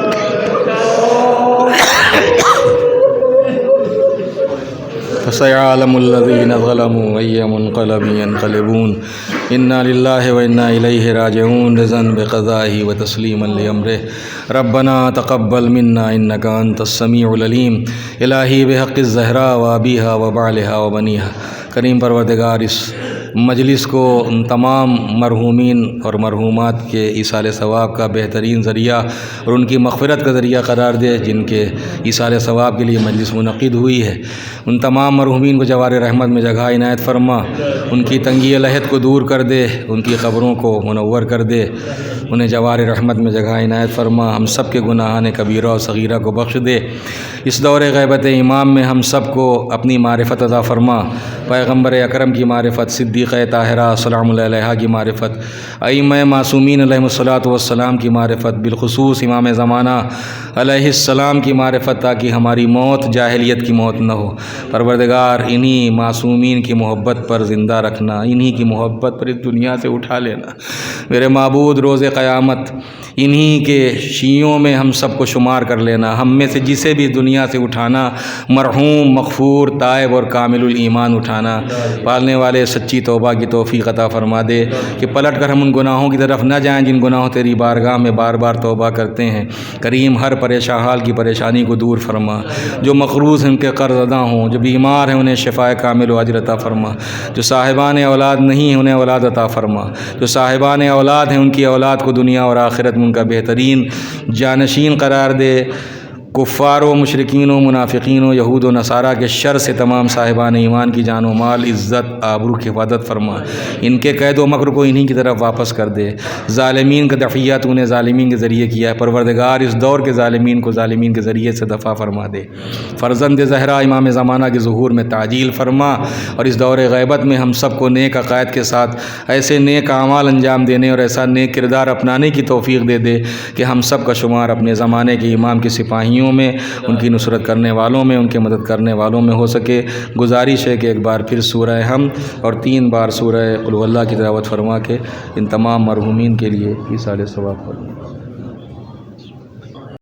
فسيعلم الذين ظلموا أي منقلب ينقلبون إنا لله وإنا إليه راجعون رضا بقضائه وتسليما لأمره ربنا تقبل منا إنك أنت السميع العليم إلهي بحق الزهراء وأبيها وبعلها وبنيها۔ کریم پروردگار اس مجلس کو ان تمام مرحومین اور مرحومات کے ایصال ثواب کا بہترین ذریعہ اور ان کی مغفرت کا ذریعہ قرار دے، جن کے ایصال ثواب کے لیے مجلس منعقد ہوئی ہے۔ ان تمام مرحومین کو جوار رحمت میں جگہ عنایت فرما، ان کی تنگی لحد کو دور کر دے، ان کی قبروں کو منور کر دے، انہیں جوار رحمت میں جگہ عنایت فرما، ہم سب کے گناہان کبیرہ و صغیرہ کو بخش دے۔ اس دور غیبت امام میں ہم سب کو اپنی معرفت عطا فرما، پیغمبر اکرم کی معرفت، صدیقہ طاہرہ سلام اللہ علیہا کی معرفت، ائمہ معصومین علیہم الصلاۃ والسلام کی معرفت، بالخصوص امام زمانہ علیہ السلام کی معرفت، تاکہ ہماری موت جاہلیت کی موت نہ ہو۔ پروردگار انہی معصومین کی محبت پر زندہ رکھنا، انہی کی محبت پر اس دنیا سے اٹھا لینا میرے معبود۔ روز قیامت انہی کے شیعوں میں ہم سب کو شمار کر لینا، ہم میں سے جسے بھی دنیا سے اٹھانا مرحوم، مغفور، تائب اور کامل الایمان اٹھانا۔ پالنے والے سچی توبہ کی توفیق عطا فرما دے کہ پلٹ کر ہم ان گناہوں کی طرف نہ جائیں جن گناہوں تیری بارگاہ میں بار بار توبہ کرتے ہیں۔ کریم ہر پریشان حال کی پریشانی کو دور فرما، جو مقروض ہیں ان کے قرض ادا ہوں، جو بیمار ہیں انہیں شفائے کامل و اجر عطا فرما، جو صاحبان اولاد نہیں ہیں انہیں اولاد عطا فرما، جو صاحبان اولاد ہیں ان کی اولاد کو دنیا اور آخرت میں ان کا بہترین جانشین قرار دے۔ کفار و مشرکین و منافقین و یہود و نصارہ کے شر سے تمام صاحبان ایمان کی جان و مال، عزت، آبرو کی حفاظت فرما، ان کے قید و مکر کو انہی کی طرف واپس کر دے۔ ظالمین کا دفعیہ تو انہیں ظالمین کے ذریعے کیا ہے، پروردگار اس دور کے ظالمین کو ظالمین کے ذریعے سے دفع فرما دے۔ فرزند زہرا امام زمانہ کے ظہور میں تعجیل فرما، اور اس دور غیبت میں ہم سب کو نیک عقائد کے ساتھ ایسے نیک اعمال انجام دینے اور ایسا نیک کردار اپنانے کی توفیق دے دے کہ ہم سب کا شمار اپنے زمانے کے امام کے سپاہیوں میں، ان کی نصرت کرنے والوں میں، ان کی مدد کرنے والوں میں ہو سکے۔ گزارش ہے کہ ایک بار پھر سورہ حمد اور 3 بار سورہ قل هو اللہ کی تلاوت فرما کے ان تمام مرحومین کے لیے ایصال ثواب فرما۔